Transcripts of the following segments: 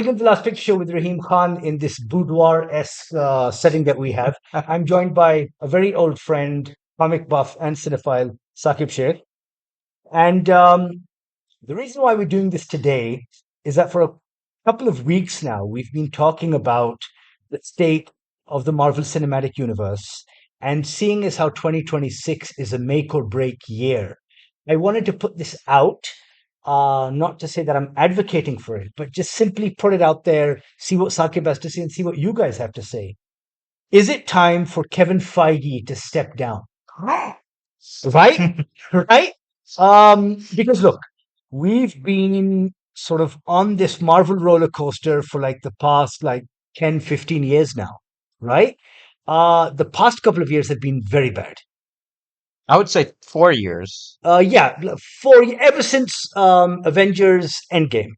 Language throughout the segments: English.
Welcome to the Last Picture Show with Rahim Khan in this boudoir-esque setting that we have. I'm joined by a very old friend, comic buff and cinephile, Saqib Sheikh. And the reason why we're doing this today is that for a couple of weeks now, we've been talking about the state of the Marvel Cinematic Universe, and seeing as how 2026 is a make or break year, I wanted to put this out, not to say that I'm advocating for it, but just simply put it out there, see what Saqib has to say, and see what you guys have to say. Is it time for Kevin Feige to step down? Right? Right? Because look, we've been sort of on this Marvel roller coaster for like the past like 10, 15 years now, right? The past couple of years have been very bad. I would say 4 years. Ever since Avengers Endgame,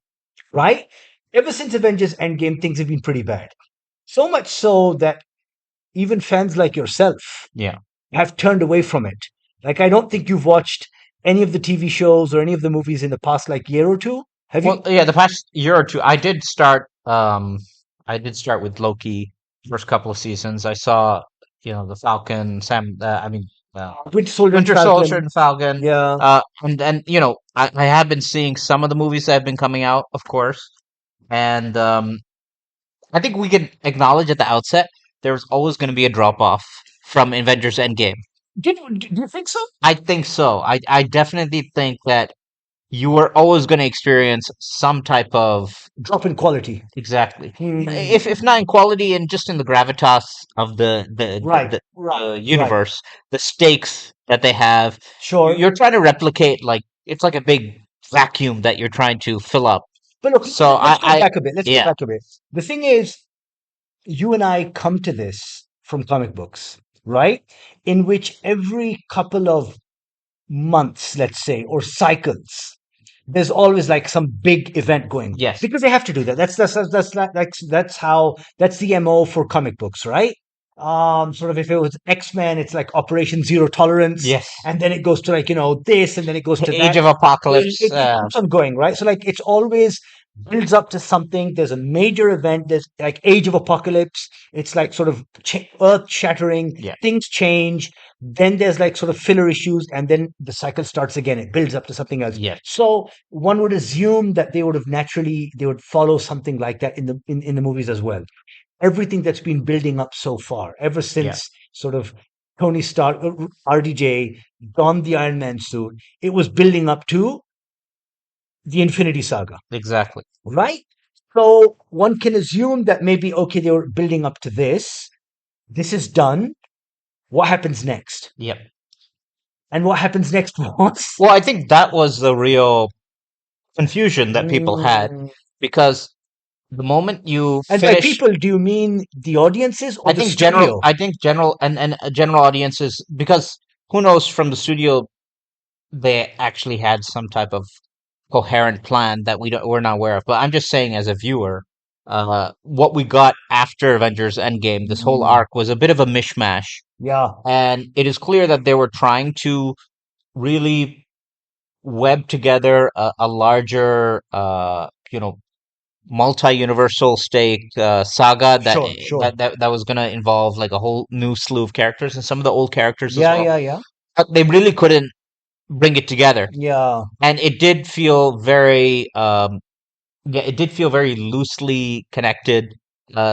right? Ever since Avengers Endgame, things have been pretty bad. So much so that even fans like yourself Yeah. have turned away from it. Like, I don't think you've watched any of the TV shows or any of the movies in the past like year or two. Have you? Well, yeah, the past year or two, I did start. I did start with Loki. First couple of seasons, I saw, the Falcon, Winter Soldier and Winter Soldier Falcon. and Falcon. Yeah. And then I have been seeing some of the movies that have been coming out, of course, and I think we can acknowledge at the outset there's always going to be a drop off from Avengers Endgame. Do you think so? I think so. I definitely think that you are always going to experience some type of Drop in quality. exactly, Hmm. if not in quality and just in the gravitas of Right. the universe, the stakes that they have. Sure. You're trying to replicate, like it's like a big vacuum that you're trying to fill up. But look, So let's go back a bit. Let's go yeah, back a bit. The thing is, you and I come to this from comic books, right? In which every couple of months, let's say, or cycles, there's always like some big event going. Yes. Because they have to do that. That's the MO for comic books, right? Sort of if it was X-Men, it's like Operation Zero Tolerance. Yes. And then it goes to like, this, and then it goes to Age that. of Apocalypse. It keeps on going, right? So like it's always builds up to something. There's a major event. There's like Age of Apocalypse. It's like sort of earth shattering. Yeah. Things change. Then there's like sort of filler issues, and then the cycle starts again. It builds up to something else. Yeah. So one would assume that they would follow something like that in the movies as well. Everything that's been building up so far, ever since sort of Tony Stark, RDJ donned the Iron Man suit, it was building up to the Infinity Saga, Exactly. right? So one can assume that maybe, okay, they were building up to this. This is done. What happens next? Yep. And what happens next was? Well, I think that was the real confusion that people had, because the moment you And by finish, people, do you mean the audiences or I the think studio? general and general audiences, because who knows, from the studio they actually had some type of coherent plan that we're not aware of. But I'm just saying, as a viewer, what we got after Avengers Endgame, this whole arc was a bit of a mishmash. Yeah. And it is clear that they were trying to really web together a larger, multi-universal stake saga that was going to involve like a whole new slew of characters and some of the old characters as well. Yeah. But they really couldn't bring it together. Yeah. And it did feel very loosely connected.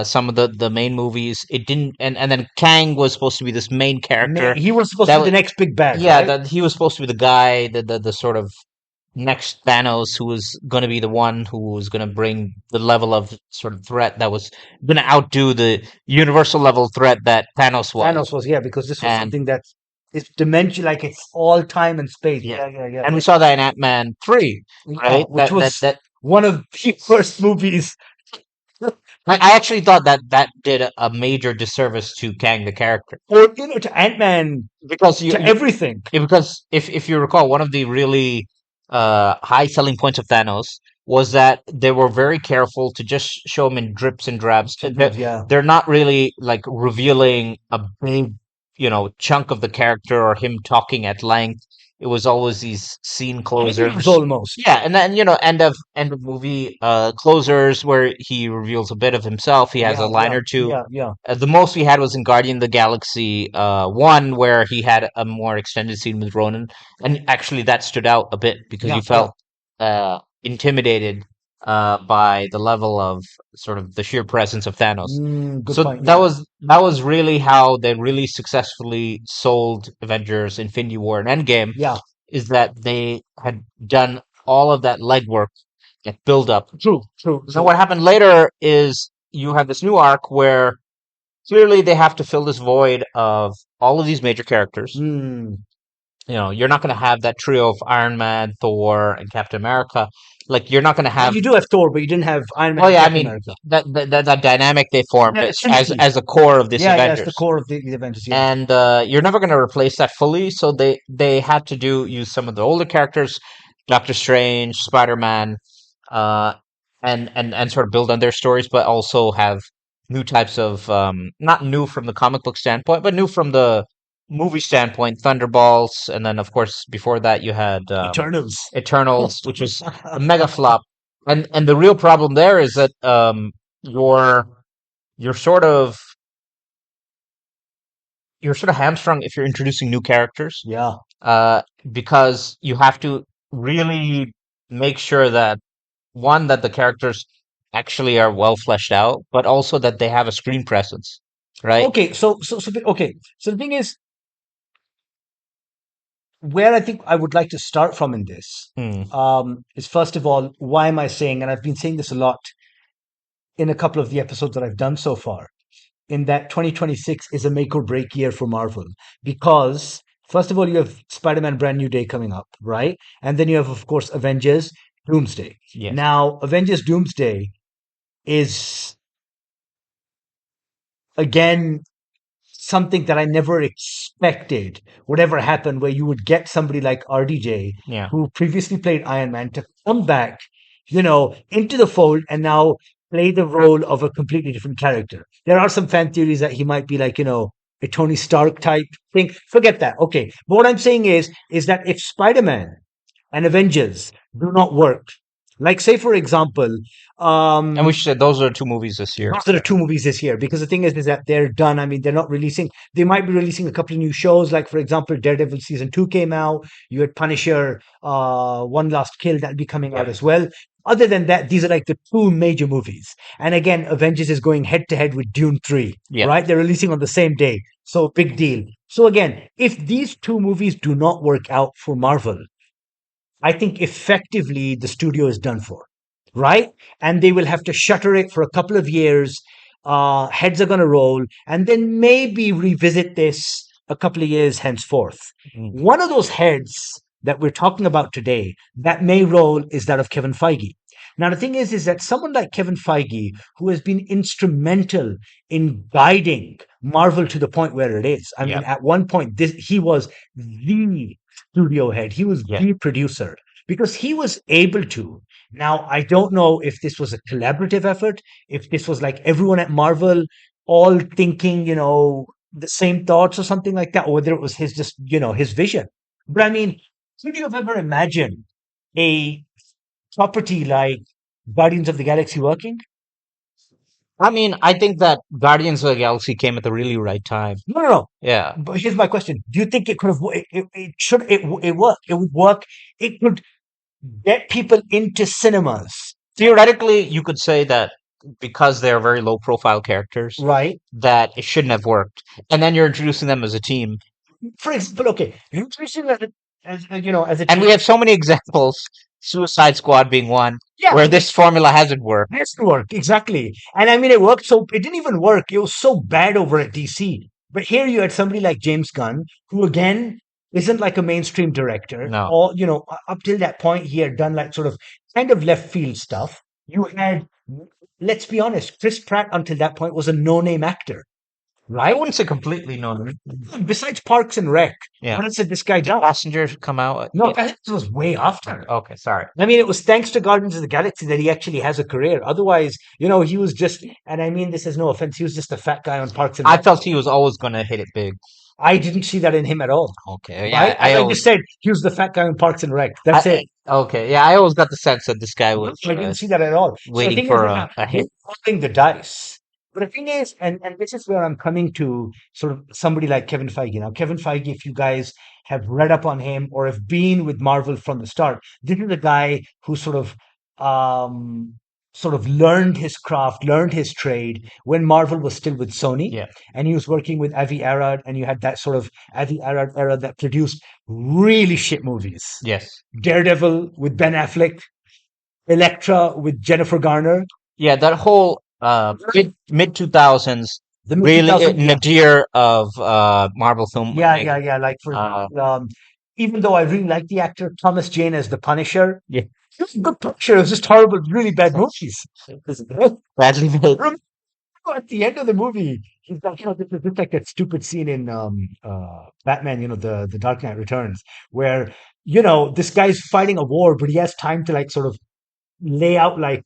Some of the main movies, it didn't, and then Kang was supposed to be this main character. He was supposed to be the next big bad. Yeah, right? that he was supposed to be the guy, the sort of next Thanos, who was going to be the one who was going to bring the level of sort of threat that was going to outdo the universal level threat that Thanos was. Thanos was, because this was something that is dimension, like it's all time and space. Yeah. And we saw that in Ant-Man 3, right? Which was one of the first movies. I actually thought that did a major disservice to Kang the character, or to Ant-Man, because everything. Because if you recall, one of the really high selling points of Thanos was that they were very careful to just show him in drips and drabs. They're not really like revealing a big, chunk of the character or him talking at length. it was always these scene Endgames closers. almost. Yeah, and then end of movie closers where he reveals a bit of himself. He has a Yeah, line yeah, or two. yeah, yeah. The most we had was in Guardian of the Galaxy 1, where he had a more extended scene with Ronan, and actually that stood out a bit because Yeah, you yeah. felt intimidated by the level of sort of the sheer presence of Thanos. Good So point. that Yeah, was really how they really successfully sold Avengers Infinity War and Endgame, yeah. is that they had done all of that legwork and build up. True, true, So true. what happened later is you have this new arc where clearly they have to fill this void of all of these major characters. Mm. You're not going to have that trio of Iron Man, Thor, and Captain America. Like you're not going to Well, have. you do have Thor, but you didn't have Iron Man Well, and yeah, I Captain mean America. that dynamic they formed Yeah, essentially. as a core of this Yeah, yeah. It's the Avengers, core of the Avengers. Yeah. and you're never going to replace that fully. So they had to use some of the older characters, Doctor Strange, Spider Man, uh, and sort of build on their stories, but also have new types of not new from the comic book standpoint, but new from the movie standpoint. Thunderbolts, and then of course before that you had Eternals. Eternals, which was a mega flop. And the real problem there is that you're you're sort of you're sort of hamstrung if you're introducing new characters, Yeah. uh, because you have to really make sure that one, that the characters actually are well fleshed out, but also that they have a screen presence, right? Okay. Okay. So the thing is, where I think I would like to start from in this Hmm. is first of all, why am I saying, and I've been saying this a lot in a couple of the episodes that I've done so far, in that 2026 is a make or break year for Marvel because first of all you have Spider-Man Brand New Day coming up, right? And then you have of course Avengers Doomsday. Yes. Now Avengers Doomsday is again something that I never expected would ever happen, where you would get somebody like RDJ, Yeah. who previously played Iron Man, to come back, into the fold and now play the role of a completely different character. There are some fan theories that he might be like, a Tony Stark type thing. Forget that. Okay. But what I'm saying is that if Spider-Man and Avengers do not work, like say for example, And we should say those are two movies this year. those are the two movies this year because the thing is that they're done. I mean, they're not releasing. They might be releasing a couple of new shows, like for example, Daredevil season 2 came out. You had Punisher, One Last Kill that'll be coming out Yep. as well. Other than that, these are like the two major movies. And again, Avengers is going head to head with Dune 3, Yep. right? They're releasing on the same day, so big deal. So again, if these two movies do not work out for Marvel, I think effectively the studio is done for, right? And they will have to shutter it for a couple of years. Heads are going to roll, and then maybe revisit this a couple of years henceforth. Mm. One of those heads that we're talking about today that may roll is that of Kevin Feige. Now, the thing is that someone like Kevin Feige, who has been instrumental in guiding Marvel to the point where it is. I mean, Yep. at one point, he was the studio head. He was Yeah. the producer because he was able to. Now, I don't know if this was a collaborative effort, if this was like everyone at Marvel all thinking, the same thoughts or something like that, or whether it was his just, his vision. But I mean, could you have ever imagined a property like Guardians of the Galaxy working? I mean, I think that Guardians of the Galaxy came at the really right time. No, no, no. Yeah. But here's my question: do you think it could have? It should. It work. It would work. It could get people into cinemas, Theoretically, you could say that because they're very low profile characters, right? that it shouldn't have worked. And then you're introducing them as a team. For example, okay, you're introducing as a And we team. have so many examples, Suicide Squad being one, Yeah, where this formula hasn't worked. has to work exactly. And I mean, it worked. So it didn't even work. It was so bad over at DC. But here you had somebody like James Gunn, who again isn't like a mainstream director. No. Or up till that point, he had done like sort of kind of left field stuff. You had, let's be honest, Chris Pratt until that point was a no-name actor, I right? wouldn't say completely no. Besides Parks and Rec, Yeah. what else did this guy do? Passengers come out. No, that was way after. Okay, sorry. I mean, it was thanks to Guardians of the Galaxy that he actually has a career. Otherwise, he was just, and I mean this as no offense, he was just a fat guy on Parks and I Rec. felt he was always going to hit it big. I didn't see that in him at all. Okay, yeah, Right? As I just said, he was the fat guy in Parks and Rec. That's it. okay, yeah, I always got the sense that this guy was I didn't see that at all. So the waiting thing is, for yeah, a you're hit. rolling the dice. But the thing is, and this is where I'm coming to sort of somebody like Kevin Feige. Now, Kevin Feige, if you guys have read up on him or have been with Marvel from the start, this is a guy who um, sort of learned his craft, learned his trade when Marvel was still with Sony, Yeah. and he was working with Avi Arad, and you had that sort of Avi Arad era that produced really shit movies. Yes. Daredevil with Ben Affleck, Elektra with Jennifer Garner. Yeah, that whole mid 2000s The mid really 2000, yeah, nadir of Marvel filmmaking. yeah. Like for Uh, even though I really like the actor Thomas Jane as the Punisher, yeah, he was a good Punisher. It was just horrible, really bad movies. badly made. Remember at the end of the movie, he's like, this is like that stupid scene in Batman, the Dark Knight Returns, where this guy's fighting a war, but he has time to like sort of lay out like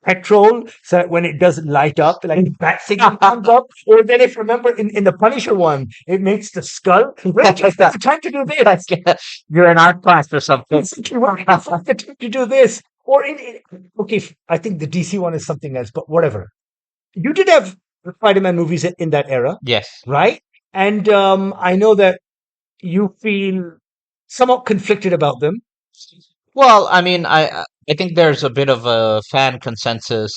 petrol so that when it doesn't light up, like the bat signal comes up. Or then if remember in the Punisher one, it makes the skull. Where do you have the time to do this? You're an art class or something. Where do you have the time to do this? Or okay, I think the DC one is something else, but whatever. You did have Spider Man movies in that era, Yes. right? And I know that you feel somewhat conflicted about them. Well, I mean, I think there's a bit of a fan consensus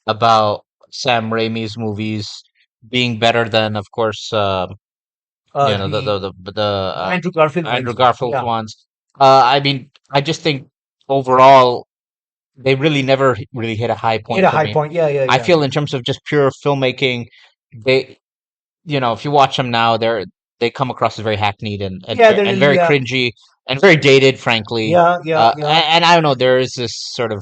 about Sam Raimi's movies being better than, of course, The the Andrew Garfield Andrew ones. Garfield's Yeah. ones. I mean, I just think overall they really never really hit a high Hit point a for high me. point. Yeah, yeah, I yeah. feel in terms of just pure filmmaking, they, if you watch them now, they come across as very hackneyed Yeah, they're very yeah, cringy and very dated, frankly. yeah. And I don't know, there is this sort of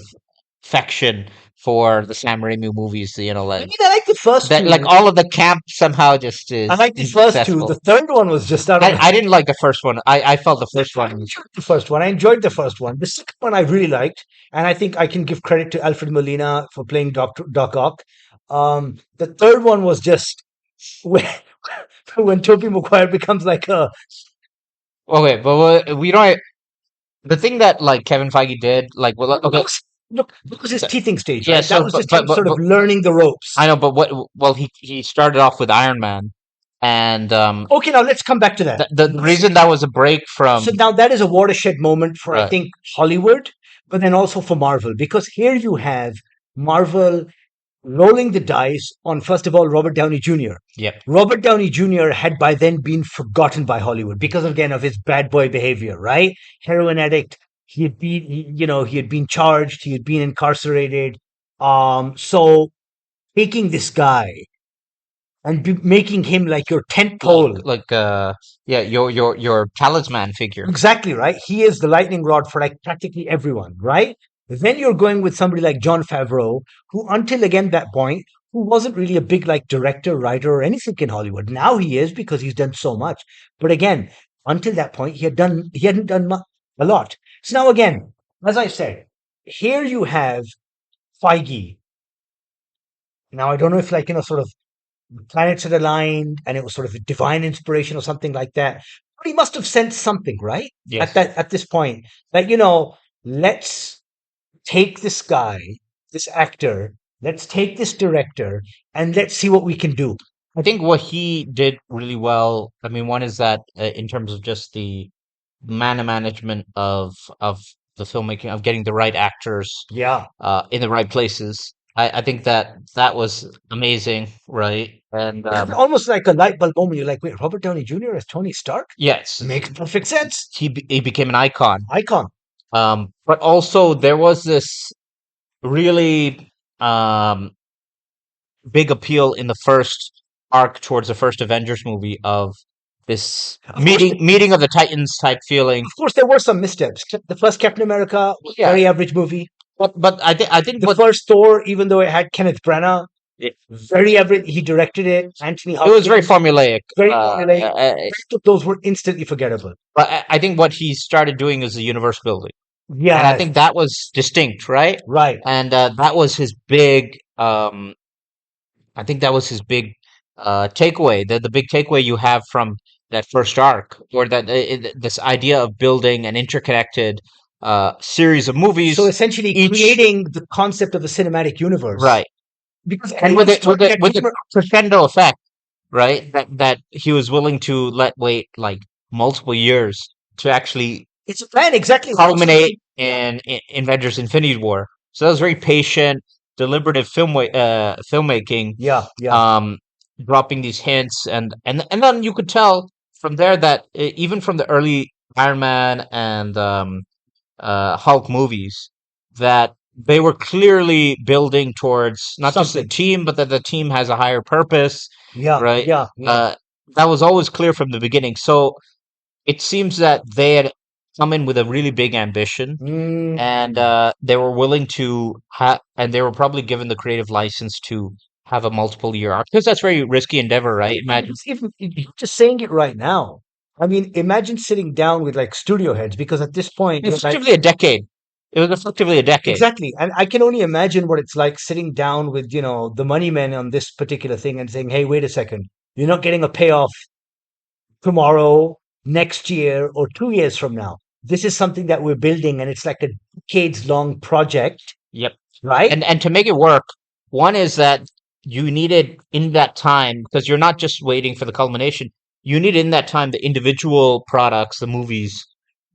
affection for the Sam Raimi movies, I mean, I like the first that like two. all of the camp somehow just I like the is first two. The accessible. third one was just I don't know. I didn't like the first one. I felt the first I one was enjoyed the first one. I enjoyed the first one. The second one I really liked, and I think I can give credit to Alfred Molina for playing Doc Ock. The third one was just when when Tobey Maguire becomes like a okay, but we don't. The thing that like Kevin Feige did, like, well, okay, look, that was his so- teething stage, yeah. right? That So, was just him sort of but learning the ropes. I know, but what? Well, he started off with Iron Man, and Okay, now let's come back to that. the reason that was a break from So now that is a watershed moment for, I right, think, Hollywood, but then also for Marvel, because here you have Marvel rolling the dice on, first of all, Robert Downey Jr. yep, Robert Downey Jr. had by then been forgotten by Hollywood because, again, of his bad boy behavior, right? Heroin addict. He had been charged. He had been incarcerated. So taking this guy and making him like your tent pole. yeah, your talisman figure. Exactly, right? He is the lightning rod for like practically everyone, right? Then you're going with somebody like John Favreau, who until again that point, who wasn't really a big like director, writer, or anything in Hollywood. Now he is because he's done so much. But again, until that point, he hadn't done a lot. So now again, as I said, here you have Feige. Now I don't know if like sort of planets had aligned and it was sort of a divine inspiration or something like that. But he must have sensed something, right? Yes, At this point, that let's take this guy, this actor, let's take this director, and let's see what we can do. I think what he did really well. I mean, one is that in terms of just the management of the filmmaking of getting the right actors Yeah. in the right places. I think that was amazing, right? And It's almost like a light bulb moment. You're like, wait, Robert Downey Jr. as Tony Stark? yes, Makes perfect sense. he became an icon. Icon. But also there was this really big appeal in the first arc towards the first Avengers movie of this Of course, meeting of the Titans type feeling. of course, there were some missteps. The first Captain America was a Yeah, very average movie. but I think The what first Thor, even though it had Kenneth Branagh, it, very average. He directed it. Anthony it was very Hopkins, formulaic. very formulaic. Most of those were instantly forgettable. But I think what he started doing is the universe building, and I Yeah, think that was distinct, right? right. And that was his big. I think that was his big takeaway, the big takeaway you have from that first arc, or that this idea of building an interconnected series of So movies, essentially each creating the concept of a cinematic universe. right, Because and any story that with the came, crescendo effect, right? That he was willing to let wait like multiple years to actually it's a plan exactly. culminate in Avengers Infinity War. So that was very patient, deliberative filmmaking, Yeah, yeah. um, dropping these hints, and then you could tell from there that even from the early Iron Man and Hulk movies, that they were clearly building towards not just the Something. team, but that the team has a higher purpose, Yeah, right? yeah, yeah. That was always clear from the beginning. So it seems that they had come in with a really big ambition, and Mm. they were willing to have, and they were probably given the creative license to have a multiple year arc because that's very risky endeavor, right? Imagine It's even you're just saying it right now. I mean, imagine sitting down with like studio heads because at this point you're like, effectively a decade. It was effectively a decade. exactly. And I can only imagine what it's like sitting down with, the money men on this particular thing and saying, hey, wait a second, you're not getting a payoff tomorrow, next year, or 2 years from now. This is something that we're building and it's like a decades long project, Yep. right? And to make it work, one is that you needed in that time, because you're not just waiting for the culmination, you need in that time the individual products, the movies,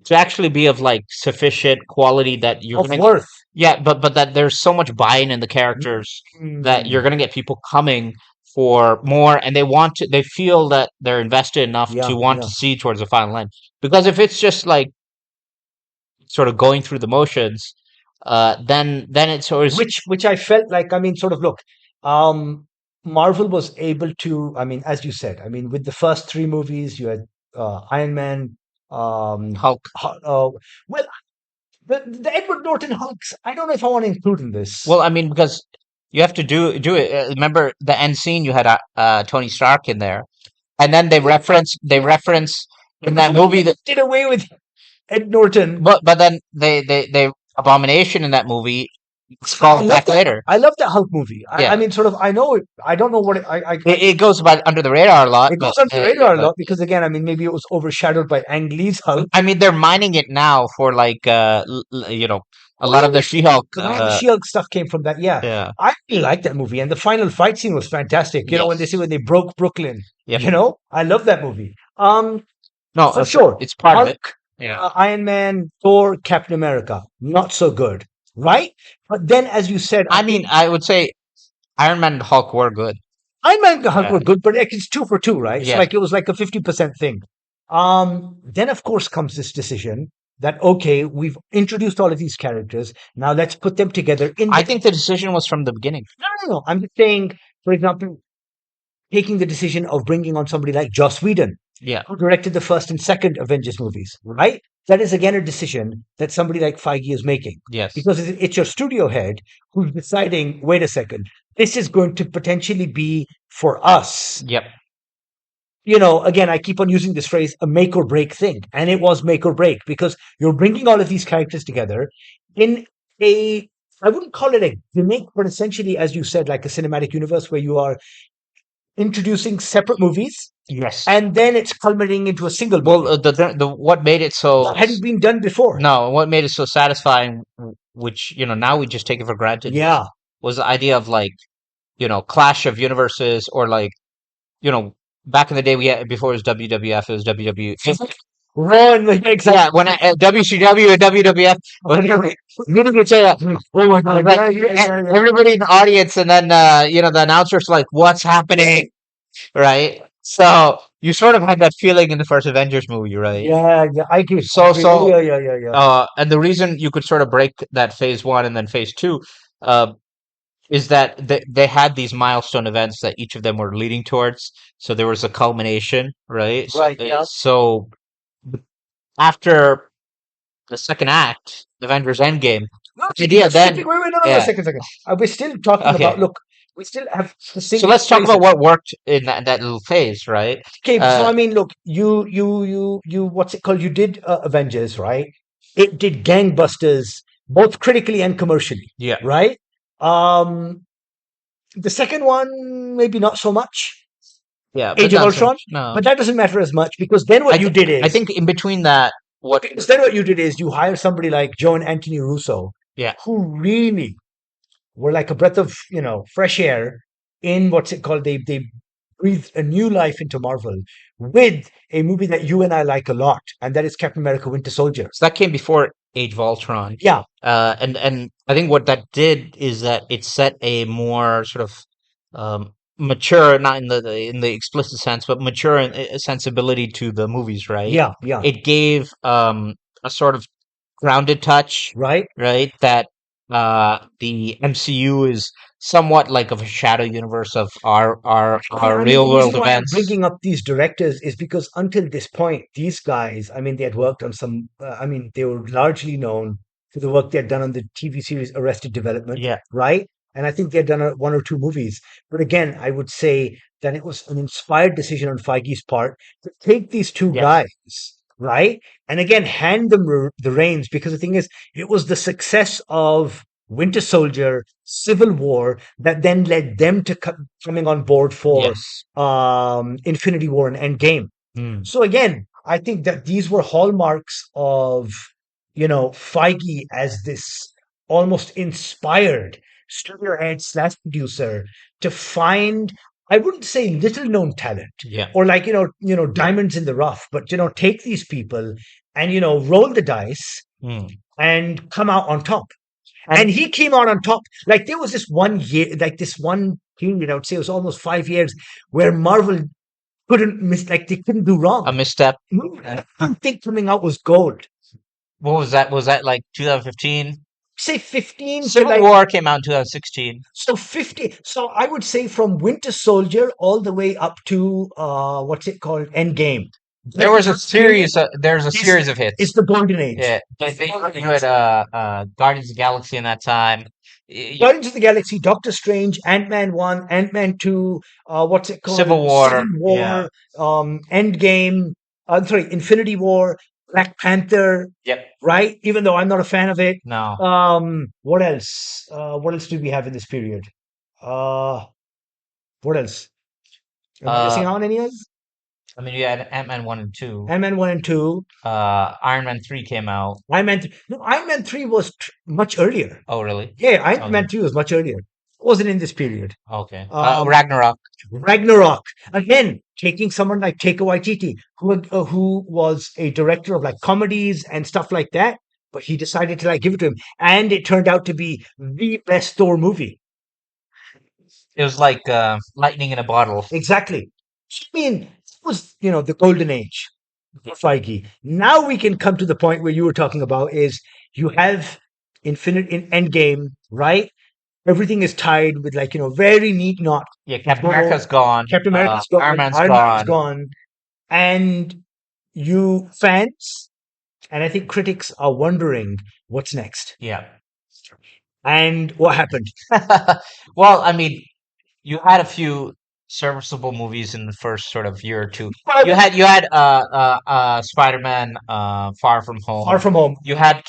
to actually be of like sufficient quality that you're Of gonna, worth. yeah, but that there's so much buy-in in the characters that you're Mm. gonna get people coming for more, and they feel that they're invested enough Yeah, to want yeah. to see towards the final end. Because if it's just like sort of going through the motions, then it's always Which I felt like, I mean, sort of look, um, Marvel was able to, I mean, as you said, I mean, with the first three movies, you had Iron Man, Hulk. well, the Edward Norton Hulks. I don't know if I want to include in this. Well, I mean, because you have to do it. Remember the end scene? You had Tony Stark in there, and then they reference in that movie that, Did away with Ed Norton. but then they Abomination in that movie I falls love back that. later. I love that Hulk movie. I Yeah, mean, sort of. I know it. I don't know what it goes about under the radar a lot, it goes under the radar a but lot because again, I mean, maybe it was overshadowed by Ang Lee's Hulk. I mean they're mining it now for like a Oh lot of yeah, the She-Hulk. a lot of the She-Hulk stuff came from that. Yeah, Yeah. I really liked that movie, and the final fight scene was fantastic. When they broke Brooklyn. Yep. I love that movie. No, For sure, it's part of it. Hulk, Yeah. Iron Man, Thor, Captain America, not so good, right? But then, as you said, I I mean, think I would say Iron Man and Hulk were good. Iron Man and Hulk Yeah. were good, but like, it's two for two, right? So Yes. like it was like a 50% thing. Then of course comes this decision that okay, we've introduced all of these characters. Now let's put them together in I the think the decision was from the beginning. no. I'm just saying, for example, taking the decision of bringing on somebody like Joss Whedon, Yeah. who directed the first and second Avengers movies, right? That is again a decision that somebody like Feige is making Yes. because it's your studio head who's deciding, wait a second, this is going to potentially be for us. Yep. Again, I keep on using this phrase, a make or break thing. And it was make or break because you're bringing all of these characters together in I wouldn't call it a gimmick, but essentially, as you said, like a cinematic universe where you are introducing separate movies Yes. and then it's culminating into a single Well, movie. the what made it so That hadn't been done before. no, what made it so satisfying, which now we just take it for granted, Yeah. was the idea of like clash of universes, or like back in the day we had, before it was WWF, it was WWE. Run, exactly. Yeah, when WCW and WWF, whenever you could say that, oh my god, like, everybody in the audience, and then the announcer's like, "What's happening?" Right? So you sort of had that feeling in the first Avengers movie, right? Yeah, yeah, I agree. So Yeah. and the reason you could sort of break that phase one and then phase two, uh, is that they had these milestone events that each of them were leading towards. So there was a culmination, right? Right, yeah. So after the second act, Avengers Endgame, No, the idea then, wait, no, a yeah, second. We're still talking about, okay. look, we still have the So single let's talk about phases. what worked in that little phase, right? Okay, so Uh, I mean, look, what's it called? You did Avengers, right? It did gangbusters, both critically and commercially, yeah, right? The second one, maybe not so much. Yeah, but Age of that's Ultron. no. But that doesn't matter as much because then what you did I is think in between that, what? because then what you did is you hire somebody like Joe and Anthony Russo, Yeah, who really were like a breath of fresh air in what's it called? They breathed a new life into Marvel with a movie that you and I like a lot, and that is Captain America: Winter Soldier. so that came before Age of Ultron. Yeah, And I think what that did is that it set a more sort of mature, not in in the explicit sense, but mature sensibility to the movies, right? yeah, yeah. It gave a sort of grounded touch, Right. right? That the MCU is somewhat like of a shadow universe of Yeah, our I mean, real the world reason why I'm events. bringing up these directors is because until this point, these guys, I mean, they had worked on some, I mean, they were largely known for the work they had done on the TV series Arrested Development, Yeah. right? And I think they had done one or two movies. But again, I would say that it was an inspired decision on Feige's part to take these two Yes. guys, right? And again, hand them the reins because the thing is, it was the success of Winter Soldier, Civil War that then led them to coming on board for Yes. Infinity War and Endgame. Mm. So again, I think that these were hallmarks of Feige as this almost inspired studio head slash producer to find, I wouldn't say little known talent Yeah. or like diamonds in the rough, but take these people and roll the dice Mm. and come out on top. And And he came out on top. Like there was this one year, like this one period, I would say it was almost 5 years, where Marvel couldn't miss, like they couldn't do wrong. a misstep. Everything coming out was gold. What was that? Was that like 2015? Say 15 to Civil like War came out in 2016. so 50. So I would say from Winter Soldier all the way up to what's it called? Endgame. There's a This series of is hits. the golden age. Yeah, you had Guardians of the Galaxy in that time. Guardians of the Galaxy, Doctor Strange, Ant-Man 1, Ant-Man 2, what's it called? Civil Civil War. Yeah. War, Endgame, sorry, Infinity War, Black Panther, Yep. right? Even though I'm not a fan of it. No. What else? What else did we have in this period? Uh, what else? Am I missing Uh, out on any others? I mean, you had Ant-Man 1 and 2. Ant-Man 1 and 2. Iron Man 3 came out. No, Iron Man 3 was much earlier. Oh, really? Yeah, Iron Man Okay. 3 was much earlier. It wasn't in this period. Okay. Um, Ragnarok. Ragnarok. Again, taking someone like Taika Waititi, who was a director of like comedies and stuff like that, but he decided to like give it to him, and it turned out to be the best Thor movie. It was like lightning in a bottle. Exactly. I mean, it was the golden age for Feige. Now we can come to the point where you were talking about is you have Infinite in Endgame, right? Everything is tied with like very neat knot. Yeah, Captain America's gone. Captain America's gone, Iron Man's Iron Man's gone. gone, and you fans and I think critics are wondering what's next Yeah. and what happened. Well, I mean, you had a few serviceable movies in the first sort of year or two. But You had Spider-Man Far From Home. Far From Home. You had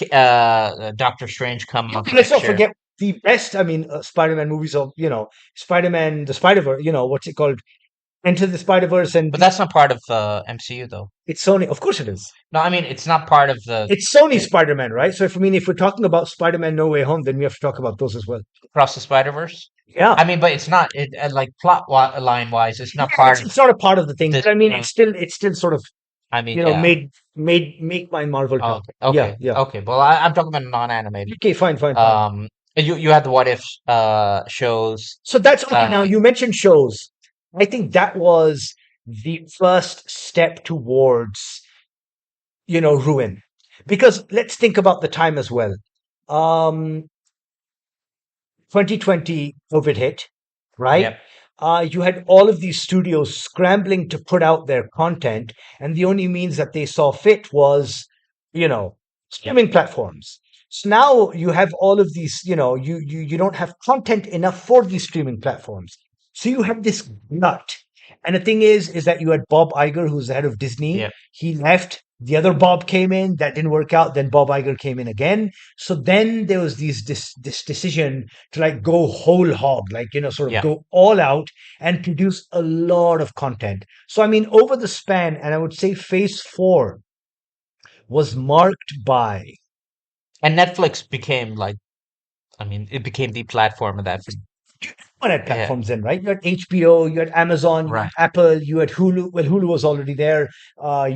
Doctor Strange come up Let's not next year. forget the best. I mean, Spider-Man movies of Spider-Man, the Spider-Verse. What's it called? Enter the Spider-Verse, and But that's not part of MCU though. it's Sony. Of course, it is. No, I mean it's not part of the It's Sony Spider-Man, right? So if we're talking about Spider-Man No Way Home, then we have to talk about those as well. Across the Spider-Verse. Yeah. I mean, but it's not like plot line wise. It's not Yeah, part of it's not a part of the thing, the. but I mean, it's still sort of I mean, yeah. make my Marvel Oh, talk. okay. Yeah, yeah. Okay. Well, I'm talking about non-animated. Okay, fine. You had the What If shows. So that's okay. Now Uh, you mentioned shows. I think that was the first step towards ruin, because let's think about the time as well. Um, 2020 COVID hit, right? Yep. You had all of these studios scrambling to put out their content, and the only means that they saw fit was, streaming platforms. So now you have all of these, you don't have content enough for these streaming platforms. So you have this glut. And the thing is that you had Bob Iger, who's the head of Disney. Yep. He left The other Bob came in, that didn't work out. Then Bob Iger came in again. So then there was this decision to like go whole hog, like sort of Yeah. go all out and produce a lot of content. So I mean, over the span, and I would say Phase Four was marked by And Netflix became like, I mean, it became the platform of that. one had Yeah. platforms in, right? You had HBO, you had Amazon, you had Right. Apple, you had Hulu. Well, Hulu was already there.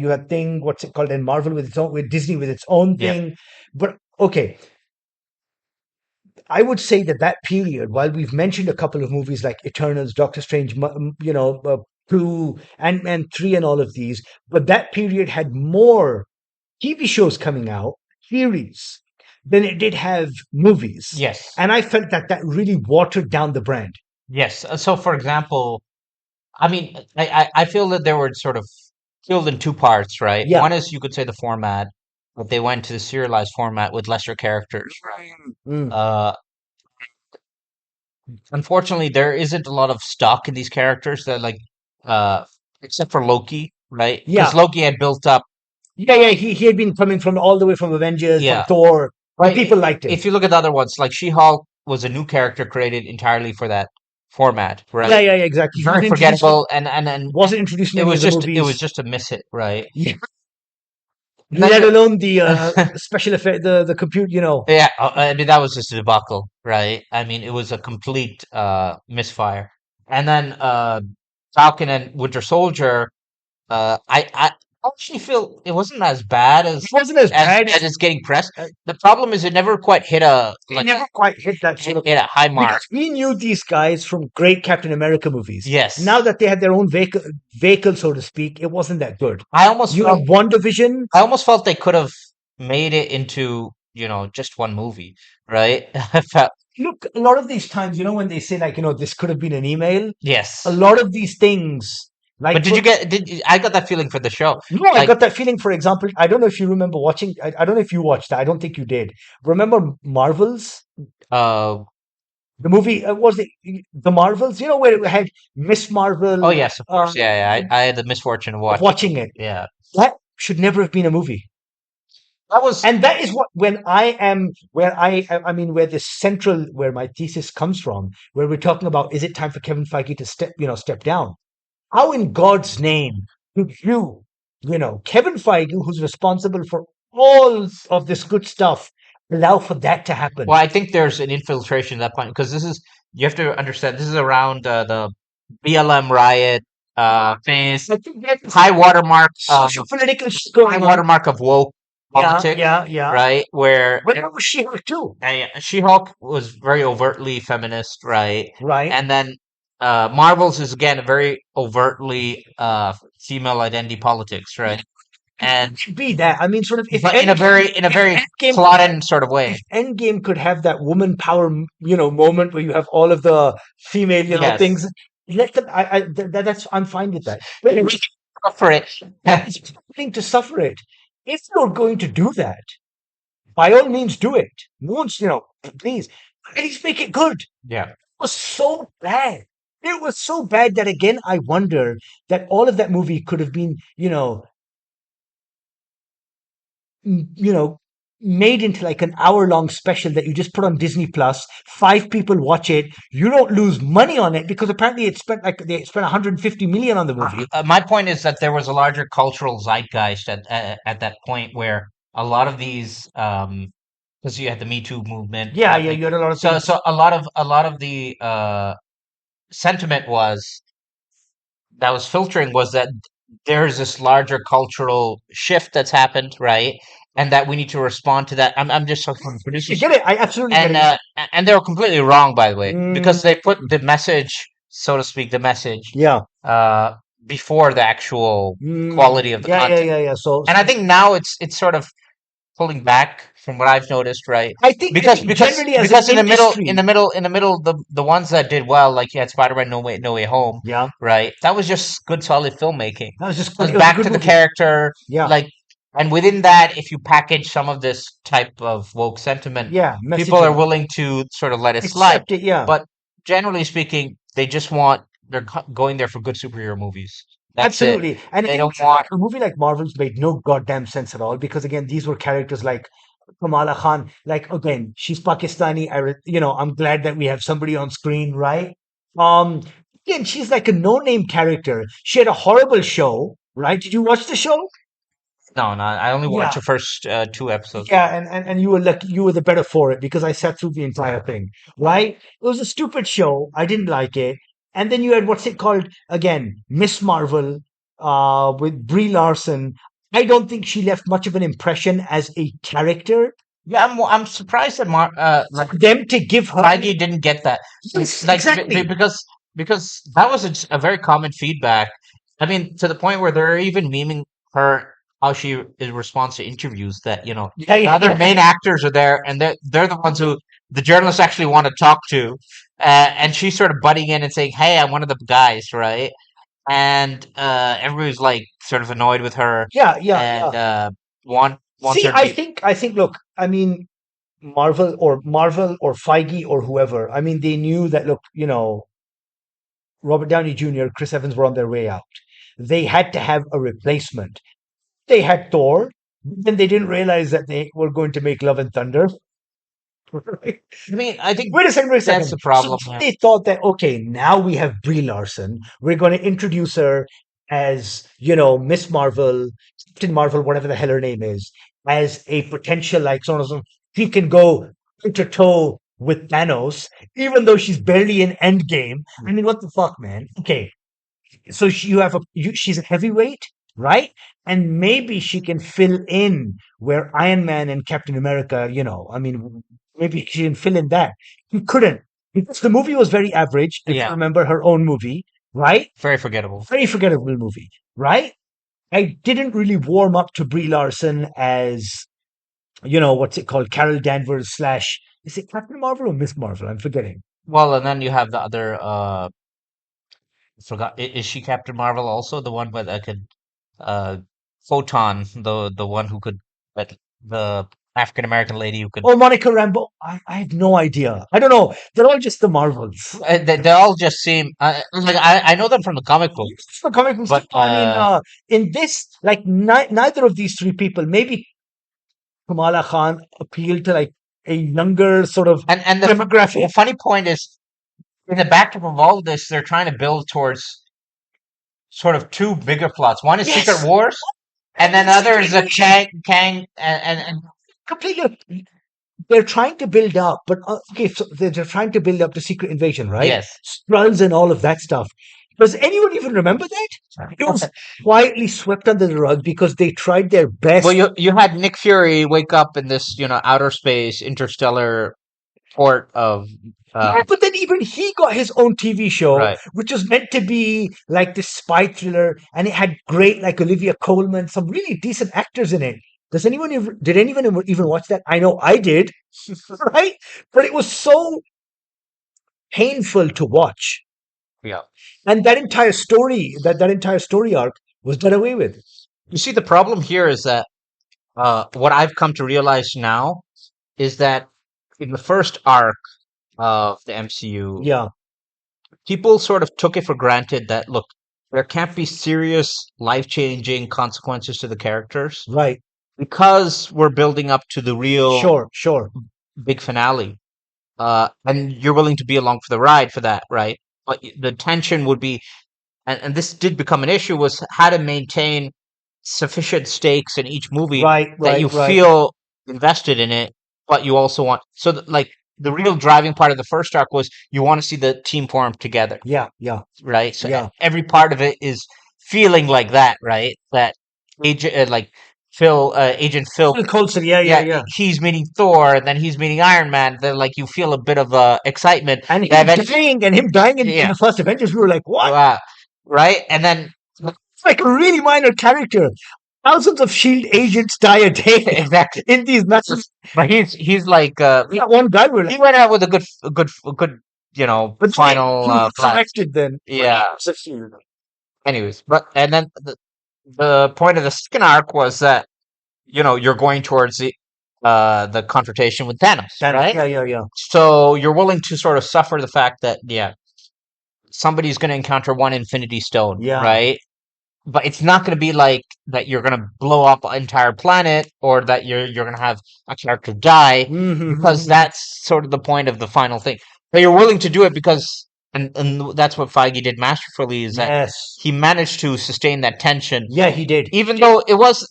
You had thing, what's it called? And Marvel with its own, with Disney with its own Yeah. thing. But okay, I would say that that period, while we've mentioned a couple of movies like Eternals, Doctor Strange, 2, and 3 and all of these, but that period had more TV shows coming out, series, than it did have movies. Yes. And I felt that that really watered down the brand. Yes. So, for example, I mean, I feel that they were sort of killed in two parts, right? Yeah. One is you could say the format, but they went to the serialized format with lesser characters. Mm. Uh, Unfortunately, there isn't a lot of stock in these characters that like, uh, except for Loki, right? Because Yeah. Loki had built up, Yeah. He had been coming from all the way from Avengers, from yeah. Thor, and Right. people liked him. If you look at the other ones, like She-Hulk was a new character created entirely for that format, Yeah, right? yeah, exactly. He Very wasn't introduced, forgettable, and wasn't introduced in it any was of the just movies. a miss hit, right? Yeah. And then Let alone the special effect, the compute, yeah, I mean that was just a debacle, right? I mean it was a complete misfire. And then Falcon and Winter Soldier, I actually feel it wasn't as bad It wasn't as bad as it's getting pressed. The problem is it never quite hit a it never quite hit that sort of, hit a high mark. because we knew these guys from great Captain America movies. Yes. Now that they had their own vehicle, so to speak, it wasn't that good. I almost You felt had WandaVision. I almost felt they could have made it into, just one movie, right? I felt Look, a lot of these times, when they say like, this could have been an email, a yes. lot of these things, But like did you get did I got that feeling for the show. no, I Like got that feeling. For example, I don't know if you remember watching. I don't know if you watched that. I don't think you did. Remember Marvels, uh the movie? Was it the Marvels? Where it had Miss oh Marvel yes, of course. Yeah, yeah. I had the misfortune of of watching. watching it. Yeah. That should never have been a movie. That was And that is what, when I am where I mean, where the central, where my thesis comes from, where we're talking about, is it time for Kevin Feige to step down? How in God's name could Kevin Feige, who's responsible for all of this good stuff, allow for that to happen? well, I think there's an infiltration at that point because this is you have to understand this is around the BLM riot phase, I think there's high watermark socio-political shit going on. of woke Yeah, politics, yeah. right? Where But that was She-Hulk too, She-Hulk was very overtly feminist, right? right? And then Marvel's is again very overtly female identity politics, right? And Should be that. I mean, sort of, if but in a very Endgame plotted sort of way. Endgame could have that woman power, moment where you have all of the female, Yes. things. Let them. That's. I'm fine with that. But For it. it's willing to suffer it. If you're going to do that, by all means, do it. No one's, please, at least make it good. Yeah. It was so bad. It was so bad that again, I wonder that all of that movie could have been, you know, made into like an hour-long special that you just put on Disney Plus. 5 people watch it. You don't lose money on it because apparently they spent 150 million on the movie. My point is that there was a larger cultural zeitgeist at that point where a lot of these because you had the Me Too movement. Yeah, you had a lot of So things. so a lot of the sentiment was that was filtering was that there's this larger cultural shift that's happened, right? And that we need to respond to that. I'm just talking from the I producers, get it. I absolutely get it. and they were completely wrong, by the way, because Mm, they put the message, so to speak, the message yeah. uh, before the actual quality of the Yeah, content. yeah. So And I think now it's sort of pulling back from what I've noticed, right? I think generally as Because an industry, in the middle, the ones that did well, like you had Spider-Man No Way Home, yeah, right? That was just good, solid filmmaking. that was just It was it was a back good to the movie. character, Yeah, like, and within that, if you package some of this type of woke sentiment, yeah, people are messaging, willing to sort of let it slide. accept it. Yeah, But generally speaking, they just want they're going there for good superhero movies. That's it. Absolutely. And They in don't want. a movie like Marvel's made no goddamn sense at all because again, these were characters like Kamala Khan. Like again, she's Pakistani. I'm glad that we have somebody on screen, right? Um, Again, she's like a no-name character. She had a horrible show, right? Did you watch the show? No, no. I only watched Yeah. the first two episodes. Yeah, and you were lucky, you were the better for it because I sat through the entire thing, right? It was a stupid show. I didn't like it. And then you had what's it called again? Miss Marvel, with Brie Larson. I don't think she left much of an impression as a character. Yeah, I'm surprised that like For them to give her, Feige didn't get that. yes, Like exactly. because that was a very common feedback. I mean, to the point where they're even memeing her how she responds to interviews. That Yeah, the yeah, other yeah. main actors are there, and they're the ones who the journalists actually want to talk to, and she's sort of butting in and saying, "Hey, I'm one of the guys, right?" And everybody's like sort of annoyed with her Yeah, yeah, and yeah. wants See, her to be. I think, look, I mean, Marvel or Feige or whoever. I mean, they knew that. Look, Robert Downey Jr., Chris Evans were on their way out. They had to have a replacement. They had Thor, then they didn't realize that they were going to make Love and Thunder. Right? I mean, I think Wait a second, wait a that's second. the So problem. then Yeah. they thought that, okay, now we have Brie Larson. We're going to introduce her as, Miss Marvel, Captain Marvel, whatever the hell her name is, as a potential, like, so on and so. She can go toe to toe with Thanos, even though she's barely in Endgame. I mean, what the fuck, man? Okay, so she's a heavyweight, right? And maybe she can fill in where Iron Man and Captain America, I mean, maybe she can fill in that. He couldn't because the movie was very average. If you Yeah, remember her own movie, right? very forgettable. Very forgettable movie, right? I didn't really warm up to Brie Larson as, what's it called? Carol Danvers slash, is it Captain Marvel or Miss Marvel? I'm forgetting. Well, and then you have the other. Forgot is she Captain Marvel also the one that could uh photon the one who could that the African American lady who could. Oh, Monica Rambeau. I have no idea. I don't know. They're all just the Marvels. They all just seem like I know them from the comic book, It's the comic books. but I mean, in this, like, neither of these three people, maybe Kamala Khan appealed to like a younger sort of and the demographic. funny point is in the backdrop of all of this, they're trying to build towards sort of two bigger plots. One is Secret Yes, Wars, and and then then the other Secret is a Invasion. Kang and Completely. They're trying to build up, but okay, so they're trying to build up the Secret Invasion, right? yes. Skrulls and all of that stuff. Does anyone even remember that? It was quietly swept under the rug because they tried their Well, best. you had Nick Fury wake up in this outer space interstellar port of Yeah, but then even he got his own TV show, right. which was meant to be like this spy thriller, and it had great like Olivia Colman, some really decent actors in it. Did anyone even watch that? I know I did, right? But it was so painful to watch, Yeah. and that entire story arc was done away with. You see, the problem here is that what I've come to realize now is that in the first arc of the MCU, Yeah, people sort of took it for granted that look, there can't be serious life-changing consequences to the characters right. because we're building up to the real Sure, sure. big finale. And you're willing to be along for the ride for that, right? But the tension would be, and this did become an issue, was how to maintain sufficient stakes in each movie Right, that right, you right. feel invested in it, but you also want. So, like, the real driving part of the first arc was you want to see the team form together, Yeah, yeah, right? So yeah. every part of it is feeling like that, right? That agent, like Agent Phil, Phil Coulson, yeah, yeah, yeah, yeah. he's meeting Thor, and then he's meeting Iron Man. Then, like, you feel a bit of excitement. And That him dying in yeah, the first Avengers, we were like, what? right, and then It's like a really minor character. Thousands of Shield agents die a day exactly. in these massive. But he's like That one guy, we're he like, went out with a good but then final he blast. resurrected then. Yeah. Anyways, but and then the point of the second arc was that you're going towards the confrontation with Thanos, Thanos, right? yeah, yeah, yeah. So you're willing to sort of suffer the fact that somebody's going to encounter one Infinity Stone, Yeah. right? but it's not going to be like that you're going to blow up an entire planet or that you're going to have a character die because Hmm. that's sort of the point of the final thing. But you're willing to do it because and that's what Feige did masterfully is that Yes. he managed to sustain that tension Yeah, he did. even though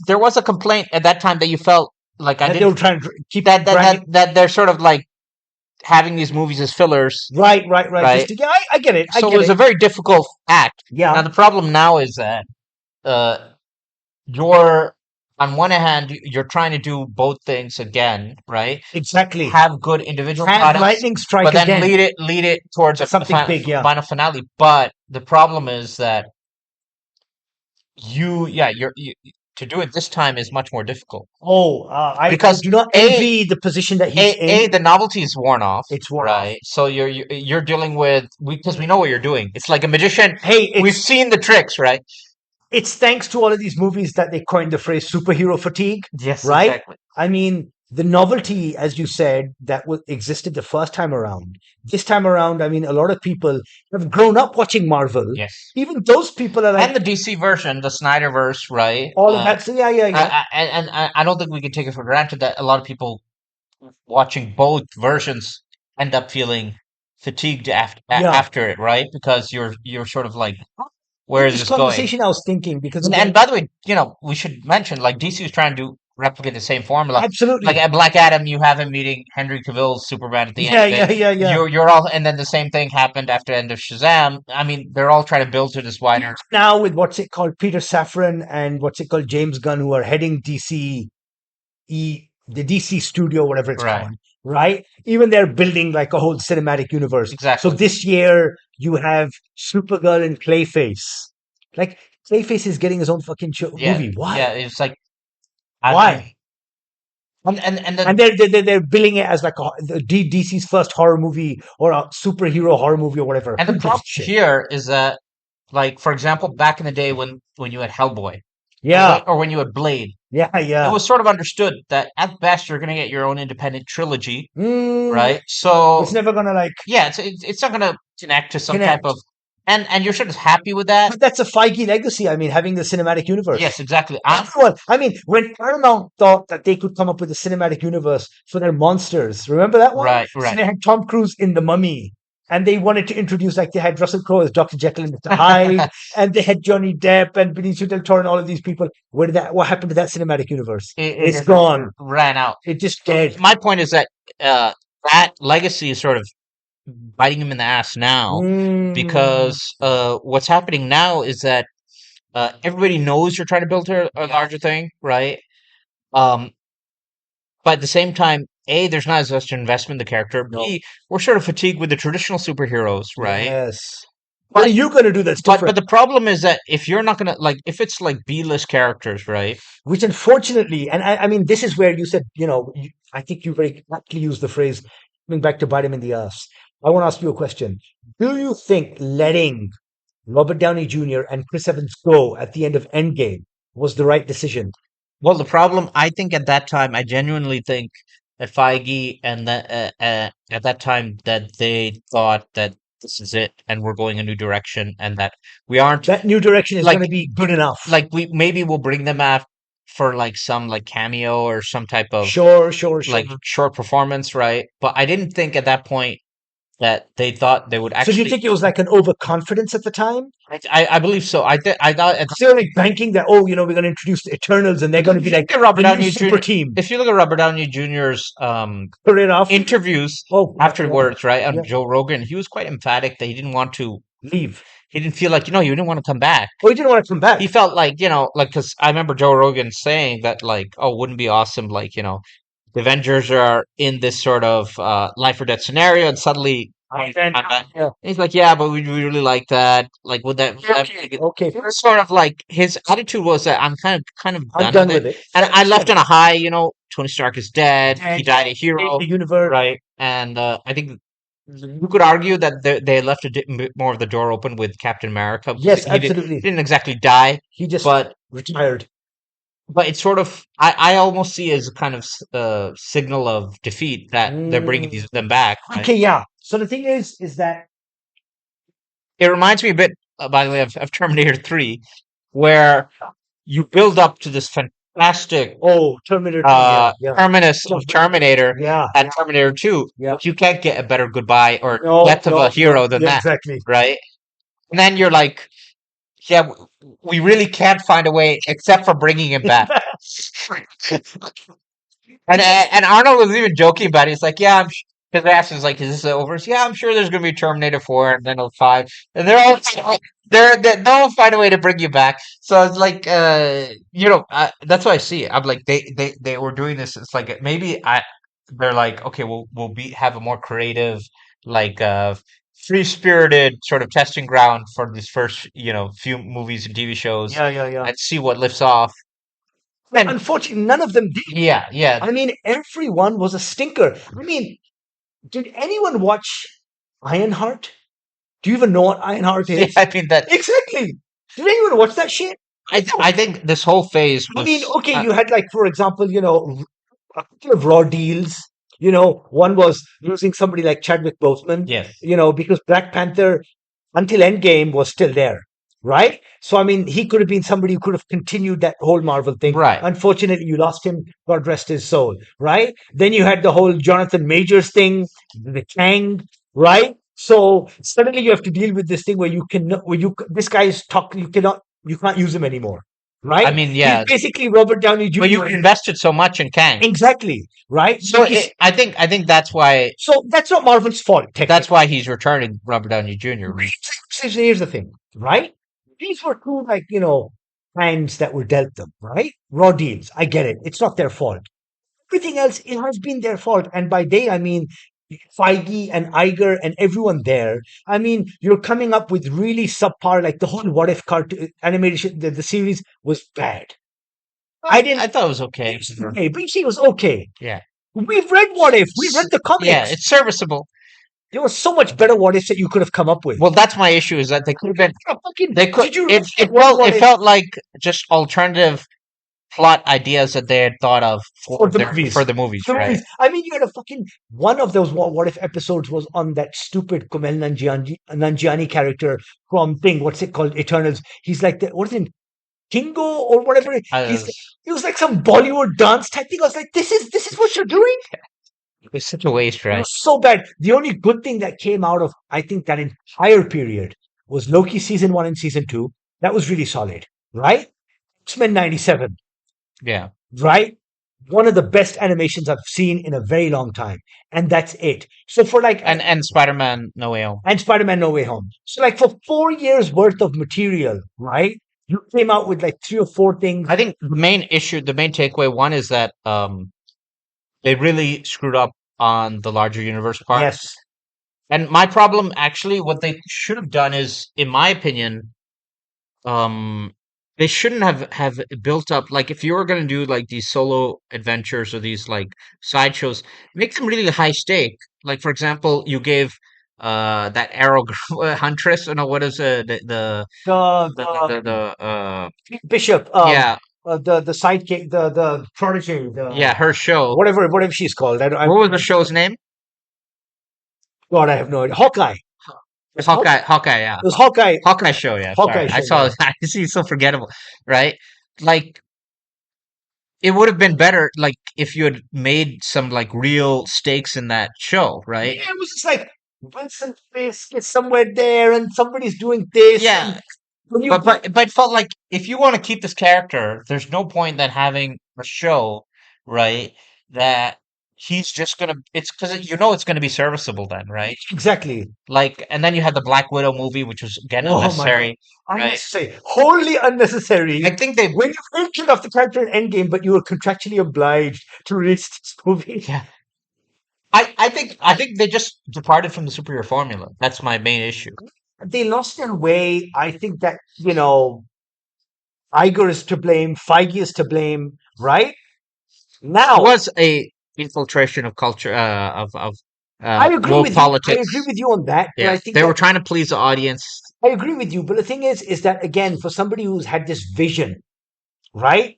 there was a complaint at that time that you felt like I That they didn't were trying to keep that dragging. that they're sort of like having these movies as fillers, Right, right, right. Just right? to get, I get it. I So it get was it. a very difficult act. Now Yeah, the problem now is that uh, you're on one hand you're trying to do both things again, right? exactly. Have good individual Have products, lightning but strike then again. lead it towards a Something big. Yeah. final finale. But the problem is that to do it this time is much more difficult Oh, I because do not a envy the position that he's in. the novelty is worn off, It's worn off. right? So you're dealing with because we know what you're doing. It's like a magician. Hey, We've seen the tricks, right? it's thanks to all of these movies that they coined the phrase superhero fatigue, Yes, right? exactly. I mean, the novelty, as you said, that existed the first time around. This time around, I mean, a lot of people have grown up watching Marvel. Yes. Even those people are like, And the DC version, the Snyderverse, right? all of that. So yeah, yeah, yeah. I don't think we can take it for granted that a lot of people watching both versions end up feeling fatigued Yeah. after it, right? Because you're sort of like, where In is this this going? conversation, I was thinking because And again, by the way, we should mention like DC is trying to replicate the same formula. Like absolutely. at Black Adam, you have him meeting Henry Cavill's Superman at the end Yeah, of it. yeah, yeah, yeah. You're all, and then the same thing happened after the end of Shazam. I mean, they're all trying to build to this wider. Now with what's it called, Peter Safran and what's it called, James Gunn, who are heading the DC studio, whatever it's Right. called, right? Even they're building like a whole cinematic universe. So Exactly. this year you have Supergirl and Clayface. Like Clayface is getting his own fucking Yeah. movie. Yeah. Why? It's like I mean, Why? and And the they're billing it as like DC's first horror movie or a superhero horror movie or whatever. and Who the gives a problem shit? here is that, like, for example, back in the day when you had Hellboy, Yeah, or when you had Blade, yeah, it yeah. was sort of understood that at best you're going to get your own independent trilogy, Mm, right? it's So never gonna like yeah, it's not going to connect to some type of connect. and you're sort of happy with that. But that's a Feige legacy. I mean, having the cinematic Yes, universe. exactly. Everyone, I mean, when Paramount thought that they could come up with a cinematic universe for their monsters, remember that one? Right, So right. they had Tom Cruise in The Mummy, and they wanted to introduce, like, they had Russell Crowe as Dr. Jekyll and Mr. Hyde, and they had Johnny Depp and Benicio del Toro and all of these people. Where did that? What happened to that cinematic universe? It It's just gone. ran out. It just So dead. my point is that uh, that legacy is sort of biting him in the ass now Mm, because what's happening now is that everybody knows you're trying to build a larger thing, right? Um, but at the same time, A, there's not as much investment in the character. no. B, we're sort of fatigued with the traditional superheroes, right? Yes. What are But you gonna do that's but different? the problem is that if you're not gonna like if it's like B-list characters, right? Which unfortunately, and I mean, this is where you said, I think you very correctly used the phrase coming back to bite him in the ass. I want to ask you a question. Do you think letting Robert Downey Jr. and Chris Evans go at the end of Endgame was the right decision? Well, the problem I think at that time, I genuinely think that Feige and that at that time that they thought that this is it and we're going a new direction and that we aren't That new direction is going like to be good enough. we maybe we'll bring them out for like some like cameo or some type of Sure, sure, sure. like short performance, right? But I didn't think at that point that they thought they would So do you actually. think it was like an overconfidence at the time? I bbelieve so. I thought at Because they were like banking that, oh, we're going to introduce the Eternals and they're going to be like look at Robert the new Downey super Jr. team. If you look at Robert Downey Jr.'s Career off. interviews Oh, yeah, yeah, afterwards, right, yeah. on Joe Rogan, he was quite emphatic that he didn't want to. Leave. He didn't feel like he didn't want to come back. Oh, he didn't want to come He back. felt like like because I remember Joe Rogan saying that like, oh, wouldn't it be awesome like the Avengers are in this sort of life or death scenario, and suddenly Then, I'm back. yeah. And he's like, yeah, but we really like that. Like, would that make it? Okay, It was sort of like his attitude was that I'm kind of I'm done with done it, with it. and Fair, I left fair. on a high. Tony Stark is dead. He And died a hero, the universe. right? And I think you could argue that they left bit more of the door open with Captain America because Yes, absolutely. he didn't exactly die, He just but retired. it's sort of I almost see as a kind of signal of defeat that they're bringing Mm, them back, right? okay, yeah. So the thing is that It reminds me a bit, by the way, of Terminator 3, where you build up to this fantastic Oh, Terminator 2. Yeah, yeah. terminus of Terminator Yeah, and Terminator 2, yeah. but you can't get a better goodbye or No, death of a no, no. hero than Yeah, that, exactly. right? And then you're like, yeah, we really can't find a way except for bringing him back. And Arnold was even joking about it. He's like, yeah, because they asked him, like, is this over? He's, yeah, I'm sure there's going to be Terminator 4 and then 5. And they're all, they'll find a way to bring you back. So it's like, that's what I see it. I'm like, they were doing this. It's like, they're like, okay, we'll have a more creative, like, free spirited sort of testing ground for these first, few movies and TV shows Yeah, yeah, yeah. and see what lifts off. But And unfortunately, none of them did. yeah, yeah. I mean, everyone was a stinker. I mean, did anyone watch Ironheart? Do you even know what Ironheart Yeah, is? I mean that. Exactly. Did anyone watch that shit? I think this whole phase I mean, was. okay, you had like, for example, a couple of raw deals. One was using somebody like Chadwick Boseman, Yes. because Black Panther until Endgame was still there, right? So I mean, he could have been somebody who could have continued that whole Marvel thing. Right. Unfortunately, you lost him. God rest his soul, right? Then you had the whole Jonathan Majors thing, the Kang, right? So suddenly you have to deal with this thing where this guy is talking, you can't use him anymore, right? I mean, He's yeah, basically Robert Downey but you Jr. invested so much in Kang, Exactly, right? so I think that's why So that's not Marvel's fault, that's technically. why he's returning Robert Downey Jr. So here's the thing, right? These were two, like, hands that were dealt them, right? Raw deals. I get it. It's not their fault. Everything else, it has been their fault. And by they, I mean Feige and Iger and everyone there. I mean, you're coming up with really subpar, like the whole What If cartoon animation, the series was bad. I didn't. I thought it was okay. It was okay, but you see, it was okay. Yeah, We've read What If. We've read the yeah, comics. it's serviceable. There was so much better What Ifs that you could have come up with. Well, that's my issue is that they could have been. They could. Did you It read it one felt What it If felt like just alternative plot ideas that they had thought of for the movies? for the movies, The right? movies. I mean, you had a fucking one of those What If episodes was on that stupid Kumail Nanjiani character from Thing. What's it called? Eternals. He's like what is it? Kingo or whatever. Uh, He was like some Bollywood dance type thing. I was like, this is what you're doing? it's such a waste, It right? was so bad. The only good thing that came out of, I think, that entire period was Loki season 1 and season 2. That was really solid, right? X-Men 97, Yeah, right? One of the best animations I've seen in a very long time. And that's it. So for like, and Spider-Man No Way Home. and Spider-Man No Way Home. So like for 4 years worth of material, right? You came out with like 3 or 4 things. I think the main takeaway, one is that they really screwed up on the larger universe part. Yes. And my problem, actually, what they should have done is, in my opinion, um, they shouldn't have built up, like, if you were going to do like these solo adventures or these like sideshows, make them really high stake. Like, for example, you gave that Arrow Huntress, what is The Bishop, yeah, the sidekick, the protege, yeah, her show. whatever she's called. What was the show's name? God, I have no idea. Hawkeye. It's Hawkeye, yeah. It was Hawkeye. Hawkeye show, yeah. Hawkeye Sorry. I show, saw yeah. I see it's so forgettable, right? Like, it would have been better, like, if you had made some like real stakes in that show, right? Yeah, it was just like Wilson Fisk is somewhere there, and somebody's doing this. Yeah, And when you but it felt like, if you want to keep this character, there's no point in having a show, right? That he's just gonna. It's because it's gonna be serviceable then, right? exactly. Like, and then you had the Black Widow movie, which was again Oh my God. unnecessary, right? Unnecessary, wholly unnecessary. I think they When you killed off the character in Endgame, but you were contractually obliged to release this movie. Yeah. I think they just departed from the superhero formula. That's my main issue. They lost their way. I think that, Iger is to blame, Feige is to blame, right? It Now, was a infiltration of culture, of I agree woke with you. I politics. agree with you on that. But Yeah, I think they were that trying to please the audience. I agree with you. But the thing is that again, for somebody who's had this vision, right?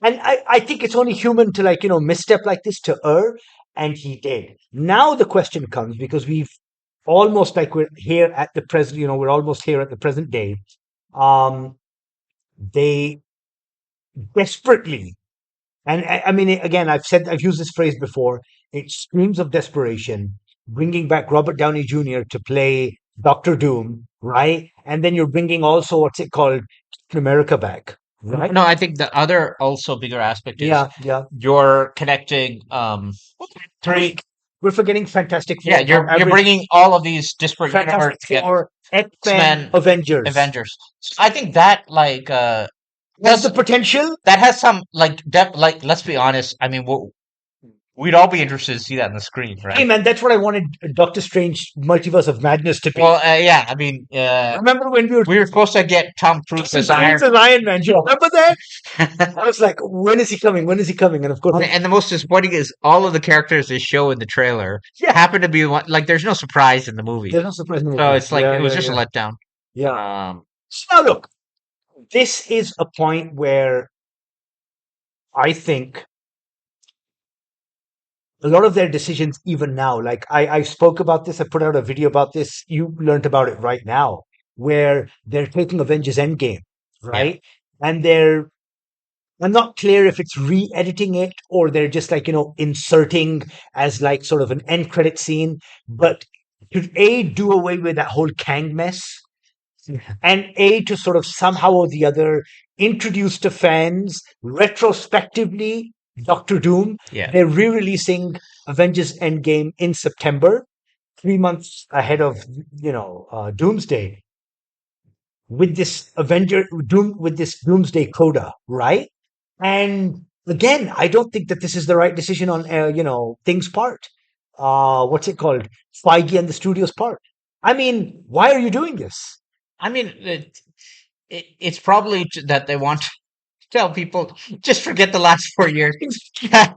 And I think it's only human to, like, misstep like this, to err, and he did. Now the question comes, because we've almost, like, we're here at the present, we're almost here at the present day. Um, they desperately, and I mean, again, I've used this phrase before. It screams of desperation, bringing back Robert Downey Jr. to play Doctor Doom, right? And then you're bringing also what's it called, Captain America back, right? No, I think the other also bigger aspect is Yeah, yeah. you're connecting three. We're forgetting Fantastic Yeah, Four, you're bringing all of these disparate universe Fantastic together. Four, X-Men, X-Men, Avengers. Avengers. So I think that Has has the potential. that has some like depth. Like, let's be honest. I mean, we'd all be interested to see that on the screen, Hey right? man, that's what I wanted Doctor Strange Multiverse of Madness to be. Well, yeah. I mean, Remember when we were supposed to get Tom Cruise as Cruise Iron. as Iron Man? You remember that? I was like, when is he coming? When is he coming? And of course, And the most disappointing is all of the characters they show in the trailer yeah, happen to be one. Like, there's no surprise in the movie, there's no surprise in the so movie. it's like Yeah, it was yeah, just a yeah, letdown. yeah. Um, So now look, this is a point where I think a lot of their decisions, even now, like I spoke about this, I put out a video about this. You learned about it right now, where they're taking Avengers Endgame, yeah, right? And I'm not clear if it's re-editing it or they're just like, inserting as like sort of an end credit scene. But to A, do away with that whole Kang mess, and A, to sort of somehow or the other introduce to fans retrospectively Doctor Doom. yeah, They're re-releasing Avengers Endgame in September, 3 months ahead of Doomsday, with this Doomsday coda, right? And again, I don't think that this is the right decision on things part. What's it called? Feige and the studio's part. I mean, why are you doing this? I mean, it's probably that they want to tell people just forget the last 4 years.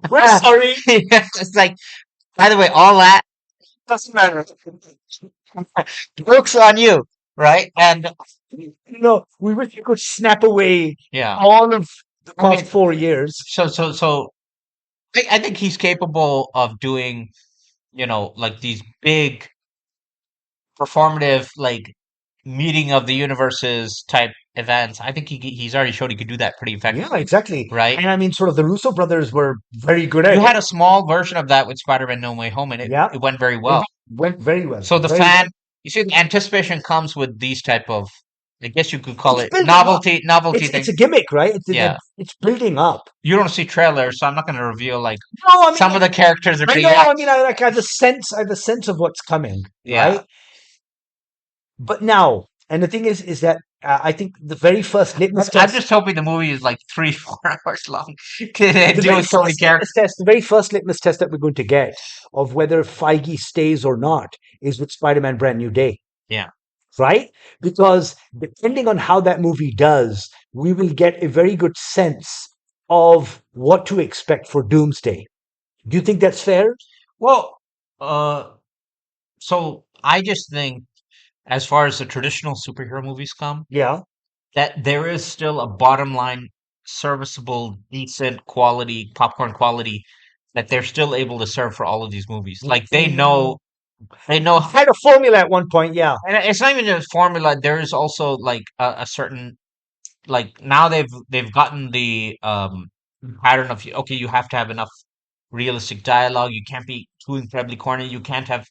We're sorry. It's like, by the way, all that doesn't matter. Joke's on you, right? And We wish you could snap away yeah, all of the I past mean, 4 years. so I think he's capable of doing, like these big performative, like meeting of the universes type events. I think he's already showed he could do that pretty Yeah, effectively, exactly. right? And I mean, sort of the Russo brothers were very good You at it. had a small version of that with Spider-Man No Way Home, and Yeah, it went very it well. went very well. So the Very well. fan, you see, the anticipation comes with these type of, I guess you could call It's it building up. novelty It's thing. a gimmick, right? Yeah, It's building up. you don't see trailers, so I'm not going to reveal like No, I mean, some of the characters are I being. know. I mean, I have a sense. I have a sense of what's coming, Yeah, right? But now, and the thing is that I think the very first litmus I'm test, just hoping the movie is like 3 4 hours long to the deal very with so many first litmus characters. test, the very first litmus test that we're going to get of whether Feige stays or not is with Spider-Man: Brand New Day, Yeah. right? Because depending on how that movie does, we will get a very good sense of what to expect for Doomsday. Do you think that's fair? Well, uh, so I just think, as far as the traditional superhero movies come, Yeah. that there is still a bottom line, serviceable, decent quality, popcorn quality that they're still able to serve for all of these movies. Like Mm, they know, had a formula at one point, yeah. and it's not even a formula. There is also like a certain, like now they've gotten the pattern of, okay, you have to have enough realistic dialogue. You can't be too incredibly corny. You can't have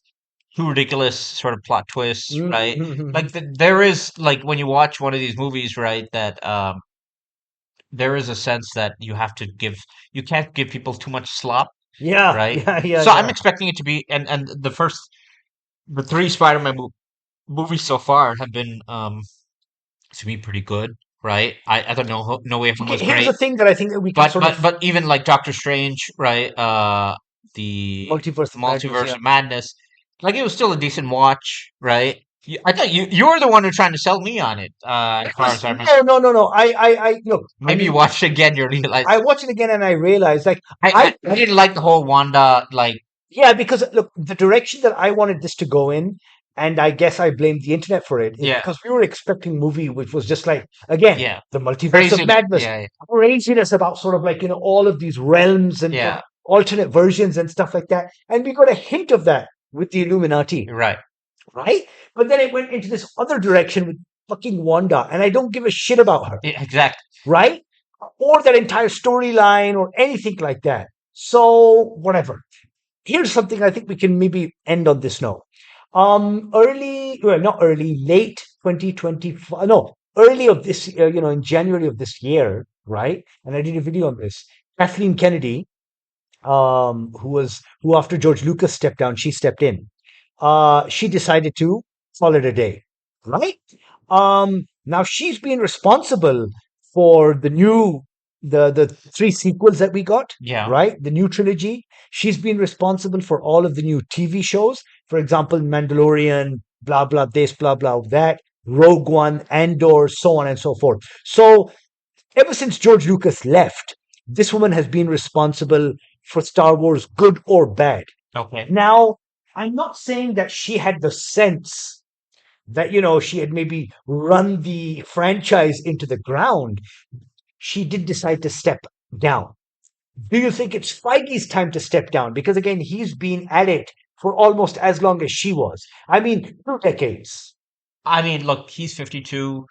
too ridiculous sort of plot twists, right? Like there is, like, when you watch one of these movies, right, that there is a sense that you can't give people too much slop, Yeah, right? yeah, yeah, So I'm yeah. expecting it to be, and the three Spider-Man movies so far have been to me pretty good, right? I thought No Way Home Okay, was here's the great, thing that I think that we can but sort of even like Doctor Strange, right? The multiverse of madness, Multiverse yeah. of Madness, like it was still a decent watch, right? I thought you were the one who trying to sell me on it, as far as I remember. No, no, no, no. I look. I Maybe you mean, watched it again, you realize I watched it again and I realized, like, I didn't like the whole Wanda, like, yeah, because look, the direction that I wanted this to go in, and I guess I blame the internet for it, is yeah, because we were expecting a movie which was just like, again, yeah, the multiverse of crazy, madness, yeah, craziness about sort of like, all of these realms and yeah, alternate versions and stuff like that. And we got a hint of that with the Illuminati, you're right. right? But then it went into this other direction with fucking Wanda, and I don't give a shit about her, Yeah, exactly. right? Or that entire storyline or anything like that. So whatever. Here's something I think we can maybe end on this note. Not early, late 2025, no, early of this, in January of this year, right? And I did a video on this. Kathleen Kennedy, who after George Lucas stepped down, she stepped in. She decided to call it a day, right? Now she's been responsible for the three sequels that we got, Yeah. right? The new trilogy. She's been responsible for all of the new TV shows. For example, Mandalorian, blah blah this, blah blah that, Rogue One, Andor, so on and so forth. So ever since George Lucas left, this woman has been responsible for Star Wars, good or bad. Okay. Now, I'm not saying that she had the sense that, she had maybe run the franchise into the ground. She did decide to step down. Do you think it's Feige's time to step down? Because again, he's been at it for almost as long as she was. I mean, 2 decades. I mean, look, he's 52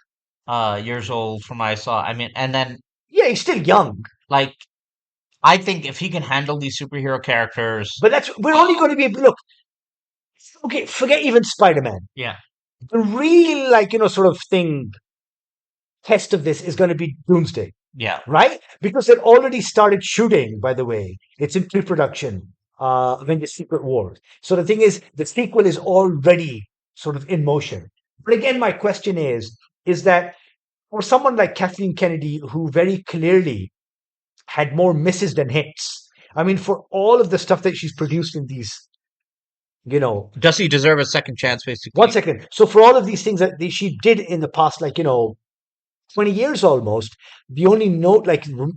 years old from what I saw. I mean, and then Yeah, he's still young. like I think if he can handle these superhero characters, But we're only going to be able, look, okay, forget even Spider Man. yeah, The real, sort of thing, test of this is going to be Doomsday, yeah. right? Because they've already started shooting, by the way. It's in pre-production, Avengers Secret Wars. So the thing is, the sequel is already sort of in motion. But again, my question is that for someone like Kathleen Kennedy, who very clearly had more misses than hits, I mean, for all of the stuff that she's produced in these, you know, Does he deserve a second chance, one basically? second. So for all of these things that she did in the past, 20 years almost, the only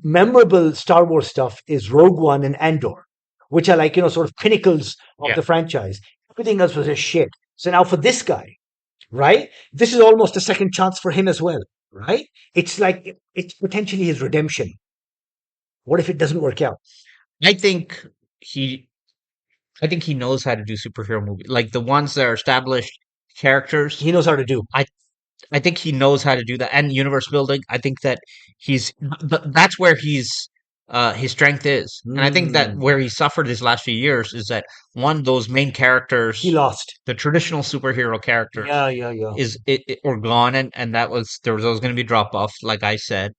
memorable Star Wars stuff is Rogue One and Andor, which are sort of pinnacles of Yeah. the franchise. Everything else was a shit. So now for this guy, right? This is almost a second chance for him as well, right? It's like it's potentially his redemption. What if it doesn't work out? I think he I think he knows how to do superhero movies. Like the ones that are established characters. He knows how to do. I I think he knows how to do that, and universe building. I think that that's where his strength is, and I think that Mm, where he suffered his last few years is that one, those main he characters, lost. the traditional superhero characters, Yeah, yeah, yeah. is it were gone, and that was there was always going to be drop off, like I said.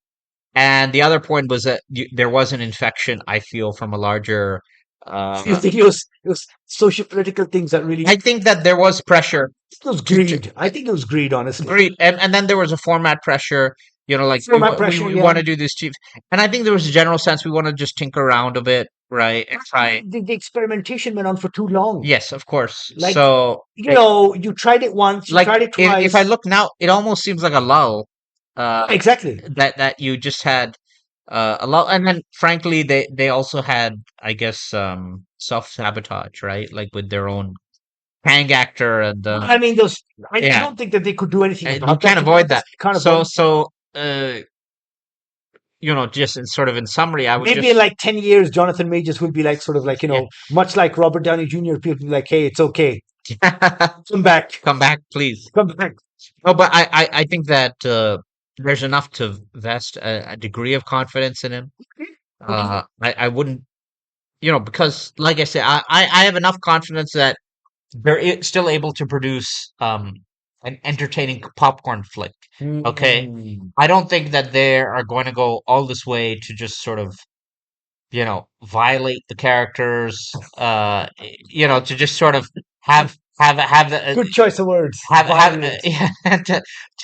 And the other point was that there was an infection, I feel, from a larger. You think it was social political things that I really think that there was pressure. it was To greed. I think it was greed, honestly. Agreed. And then there was a format pressure, like Format pressure, we yeah. want to do this cheap. And I think there was a general sense we want to just tinker around a bit, right? And try. The experimentation went on for too long. Yes, of course. Like, So, you tried it once, you like tried it if I twice. look now, it almost seems like a lull. Exactly. That you just had a lull, and then frankly, they also had, I guess, self sabotage, right? Like with their own Kang actor and I mean, I yeah, don't think that they could do anything you about that, can't to be avoid that. honest. Can't So avoid. so. Just in sort of in summary, I would Maybe in just like 10 years, Jonathan Majors will be like, sort of like, yeah, much like Robert Downey Jr., people will be like, hey, it's okay. Come back. come back, please. Come back. No, but I think that there's enough to vest a degree of confidence in him. Okay. I wouldn't, because like I said, I have enough confidence that they're still able to produce an entertaining popcorn flick. Okay, Hmm. I don't think that they are going to go all this way to just sort of violate the characters, to just sort of have the Good choice of words. have Violate. yeah,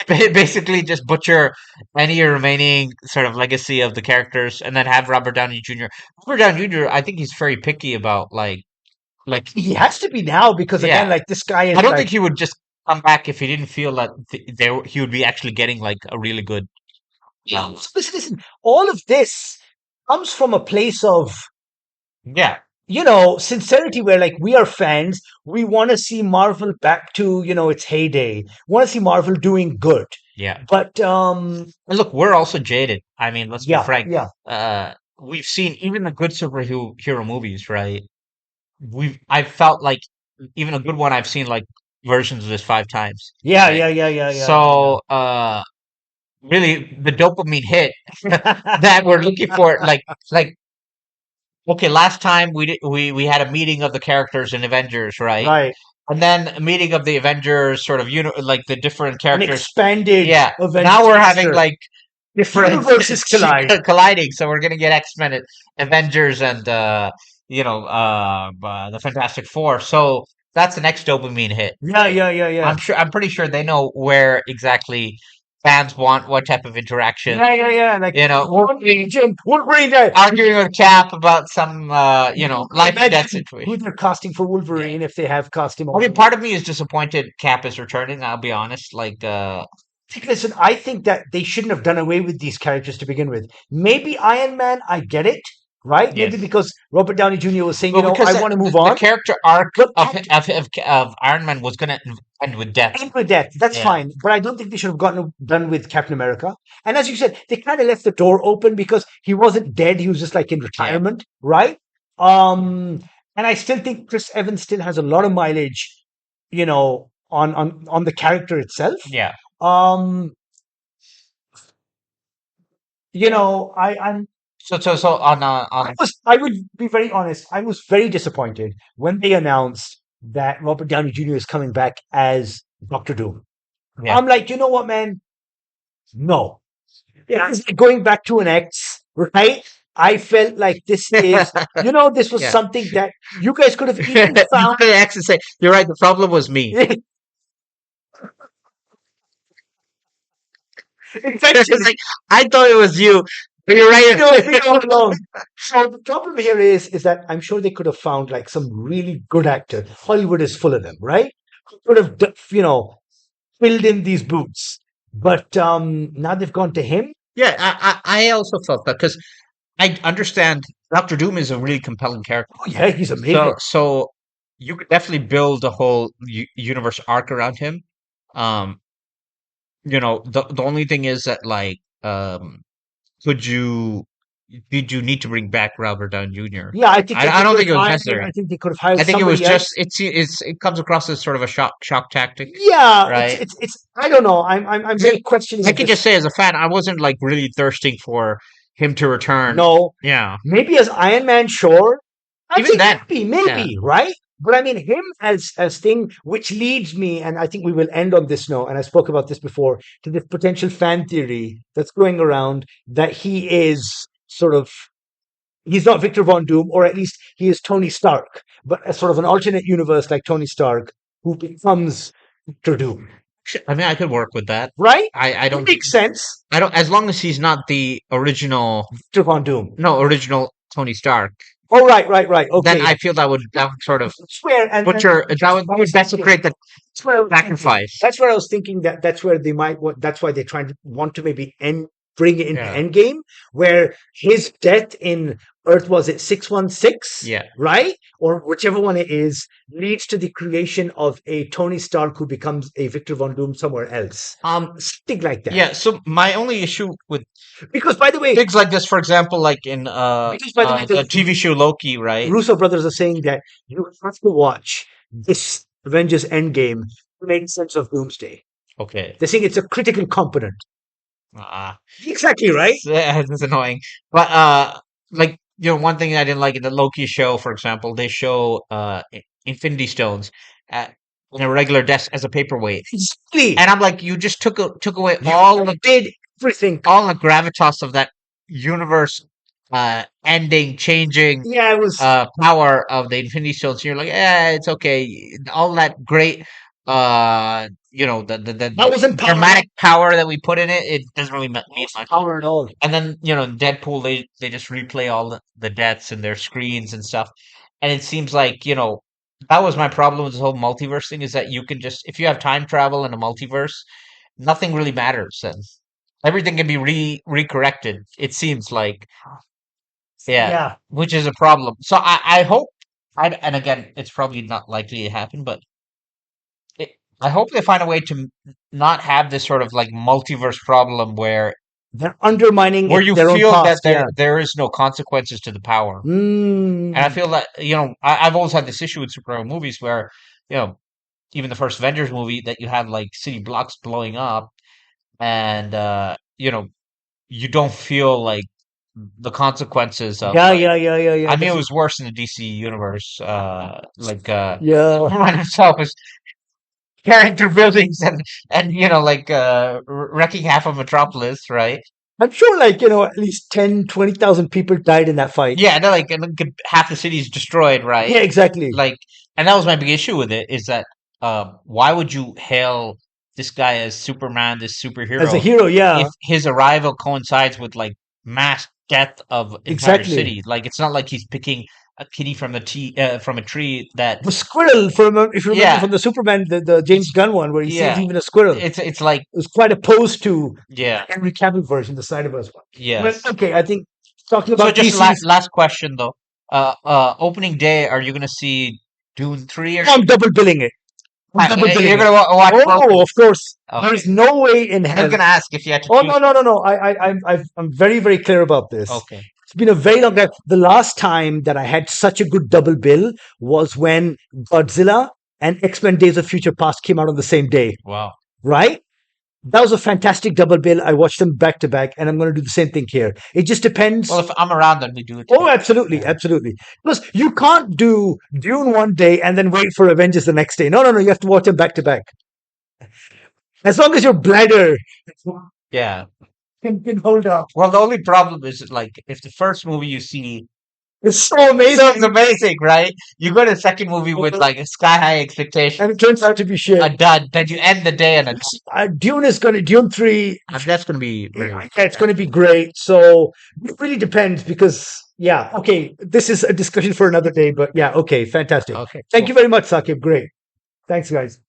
basically just butcher any remaining sort of legacy of the characters, and then have Robert Downey Jr. Robert Downey Jr. I think he's very picky about like He has to be now because, again, yeah. like this guy I is don't like, think he would just come back if he didn't feel that he would be actually getting like a really good. yeah. Listen, all of this comes from a place of, Yeah, sincerity where like we are fans. We want to see Marvel back to, its heyday. Want to see Marvel doing good. yeah. But And look, we're also jaded. I mean, let's be yeah, frank. yeah. We've seen even the good superhero movies, right? I felt like even a good one I've seen like versions of this 5 times, Yeah, right? yeah, yeah, yeah, yeah, So, really, the dopamine hit yeah. that we're looking for, like okay, last time we had a meeting of the characters in Avengers, right? Right. And then a meeting of the Avengers, sort of, like the different An characters. expanded Yeah. Now Avengers we're having roster. like different Universes collide. colliding. So we're gonna get X-Men, Avengers, and the Fantastic Four. So that's the next dopamine hit, Yeah, right? yeah, yeah, yeah. I'm pretty sure they know where exactly fans want what type of interaction. Yeah, yeah, yeah. Like You know, Wolverine there. arguing with Cap about some life and Imagine death situation. who they're casting for Yeah. Wolverine if they have cast him I mean, already. part of me is disappointed Cap is returning. I'll be honest. Like, Listen, I think that they shouldn't have done away with these characters to begin with. Maybe Iron Man, I get it, right? Maybe yes. because Robert Downey Jr. was saying, Well, because I want to move the on. character arc But of Iron Man was going to end with death. end with death, that's Yeah. fine. But I don't think they should have gotten done with Captain America. And as you said, they kind of left the door open because he wasn't dead; he was just like in Yeah. retirement, right? And I still think Chris Evans still has a lot of mileage, on the character itself. Yeah. Um, I'm So on I would be very honest. I was very disappointed when they announced that Robert Downey Jr. is coming back as Doctor Doom. yeah. I'm like, you know what, man? No. Yeah, it's like going back to an ex, right? I felt like this was Yeah. something that you guys could have easily You found. could actually say you're right. The problem was me. Essentially, It's like I thought it was you, but you're right. we all along. So the problem here is that I'm sure they could have found like some really good actor. Hollywood is full of them, right? Who could have, filled in these boots. But now they've gone to him. Yeah, I also felt that because I understand Doctor Doom is a really compelling character. Oh yeah, he's So amazing. so you could definitely build a whole universe arc around him. Um, the only thing is that like could you did you need to bring back Robert Downey Jr.? Yeah, I think that I they don't could think have it was hired. necessary. I think they could have I hired think it was somebody just else. it comes across as sort of a shock tactic, Yeah, it's right? it's it's. I don't know. I'm very questioning I of can this. just say as a fan, I wasn't like really thirsting for him to return. No, Yeah, maybe as Iron Man, sure. I'd even say then, yeah, maybe, right? But I mean, him as thing, which leads me, and I think we will end on this note. And I spoke about this before, to this potential fan theory that's going around that he is sort of he's not Victor Von Doom, or at least he is Tony Stark, but as sort of an alternate universe like Tony Stark who becomes Victor Doom, I mean, I could work with that. right? I It don't makes sense. I don't as long as he's not the original Victor Von Doom. no original Tony Stark, Oh, right. then Okay. I feel that would sort of That's where, butcher that would desecrate the that's where I was thinking. sacrifice. That's where I was thinking that's where they might that's why they're trying to want to maybe bring it into Yeah. Endgame, where his death in Earth was it 616, Yeah. right? Or whichever one it is, leads to the creation of a Tony Stark who becomes a Victor Von Doom somewhere else. Something like that. Yeah, so my only issue with Because by the way, things like this, for example, like in because by the way, the TV show Loki, right? Russo brothers are saying that you have to watch this Avengers Endgame to make sense of Doomsday. Okay. They're saying it's a critical component. Uh, Exactly right. it's annoying. But like one thing I didn't like in the Loki show, for example, they show Infinity Stones at in a regular desk as a paperweight. Exactly. And I'm like, you just took away all the did everything. all the gravitas of that universe ending, changing Yeah, it was. power of the Infinity Stones. You're like, yeah, it's okay. All that great the That wasn't power. dramatic power that we put in it doesn't really mean much. Power at all. And then, Deadpool, they just replay all the deaths in their screens and stuff. And it seems like, that was my problem with this whole multiverse thing is that you can just, if you have time travel in a multiverse, nothing really matters then. Everything can be recorrected, it seems like. Yeah, Yeah. which is a problem. So I hope, and again, it's probably not likely to happen, but it, I hope they find a way to not have this sort of like multiverse problem where They're undermining you their own feel that past. Yeah. there is no consequences to the power. And I Mm. feel that, I've always had this issue with superhero movies where, you know, even the first Avengers movie, that you have like city blocks blowing up, and you don't feel like the consequences of Yeah, like. yeah, yeah, yeah, yeah. I mean, it was worse in the DC universe. Yeah. Superman himself is carrying through buildings and like wrecking half of Metropolis, right? I'm sure, like, at least 10, 20,000 people died in that fight. Yeah, they're like, and then half the city's destroyed, right? Yeah, exactly. Like, and that was my big issue with it, is that why would you hail this guy as Superman, this As a superhero, hero, yeah, if his arrival coincides with like mass death of entire exactly. city? Like, it's not like he's picking a kitty from from a tree that. The squirrel, from if you remember Yeah, from the Superman, the James it's Gunn one, where he saves yeah, even a squirrel. It it's like, was quite opposed to yeah, Henry Cavill version, the Snyderverse one. Well, yes. okay, I think talking So about just DC's, last question though. Opening day, are you gonna see Dune 3 or I'm double billing it. I'm double billing you're it. gonna watch both of Oh, them? of course. There Okay. is no way in I was hell. gonna ask if you had to Oh choose. no, no, no, no. I'm very, very clear about this. Okay. It's been a very long time. The last time that I had such a good double bill was when Godzilla and X-Men Days of Future Past came out on the same day, Wow. right? That was a fantastic double bill. I watched them back to back, and I'm going to do the same thing here. It just depends. Well, if I'm around, then we do it Oh, together. absolutely, Yeah. absolutely. Because you can't do Dune one day and then wait for Avengers the next day. No, no, no. You have to watch them back to back. As long as your bladder Yeah. can hold up. Well, the only problem is that, like, if the first movie you see It's so sounds amazing. amazing, right? You go to the second movie with like a sky high expectation, And it turns out to be shit. a dud, then you end the day on a dud. Dune is going to, Dune 3, And that's gonna be very. yeah, it's going to be great. So it really depends because, yeah, okay, this is a discussion for another day, but yeah, okay, fantastic. Okay. Thank Cool. you very much, Saqib. Great. Thanks, guys.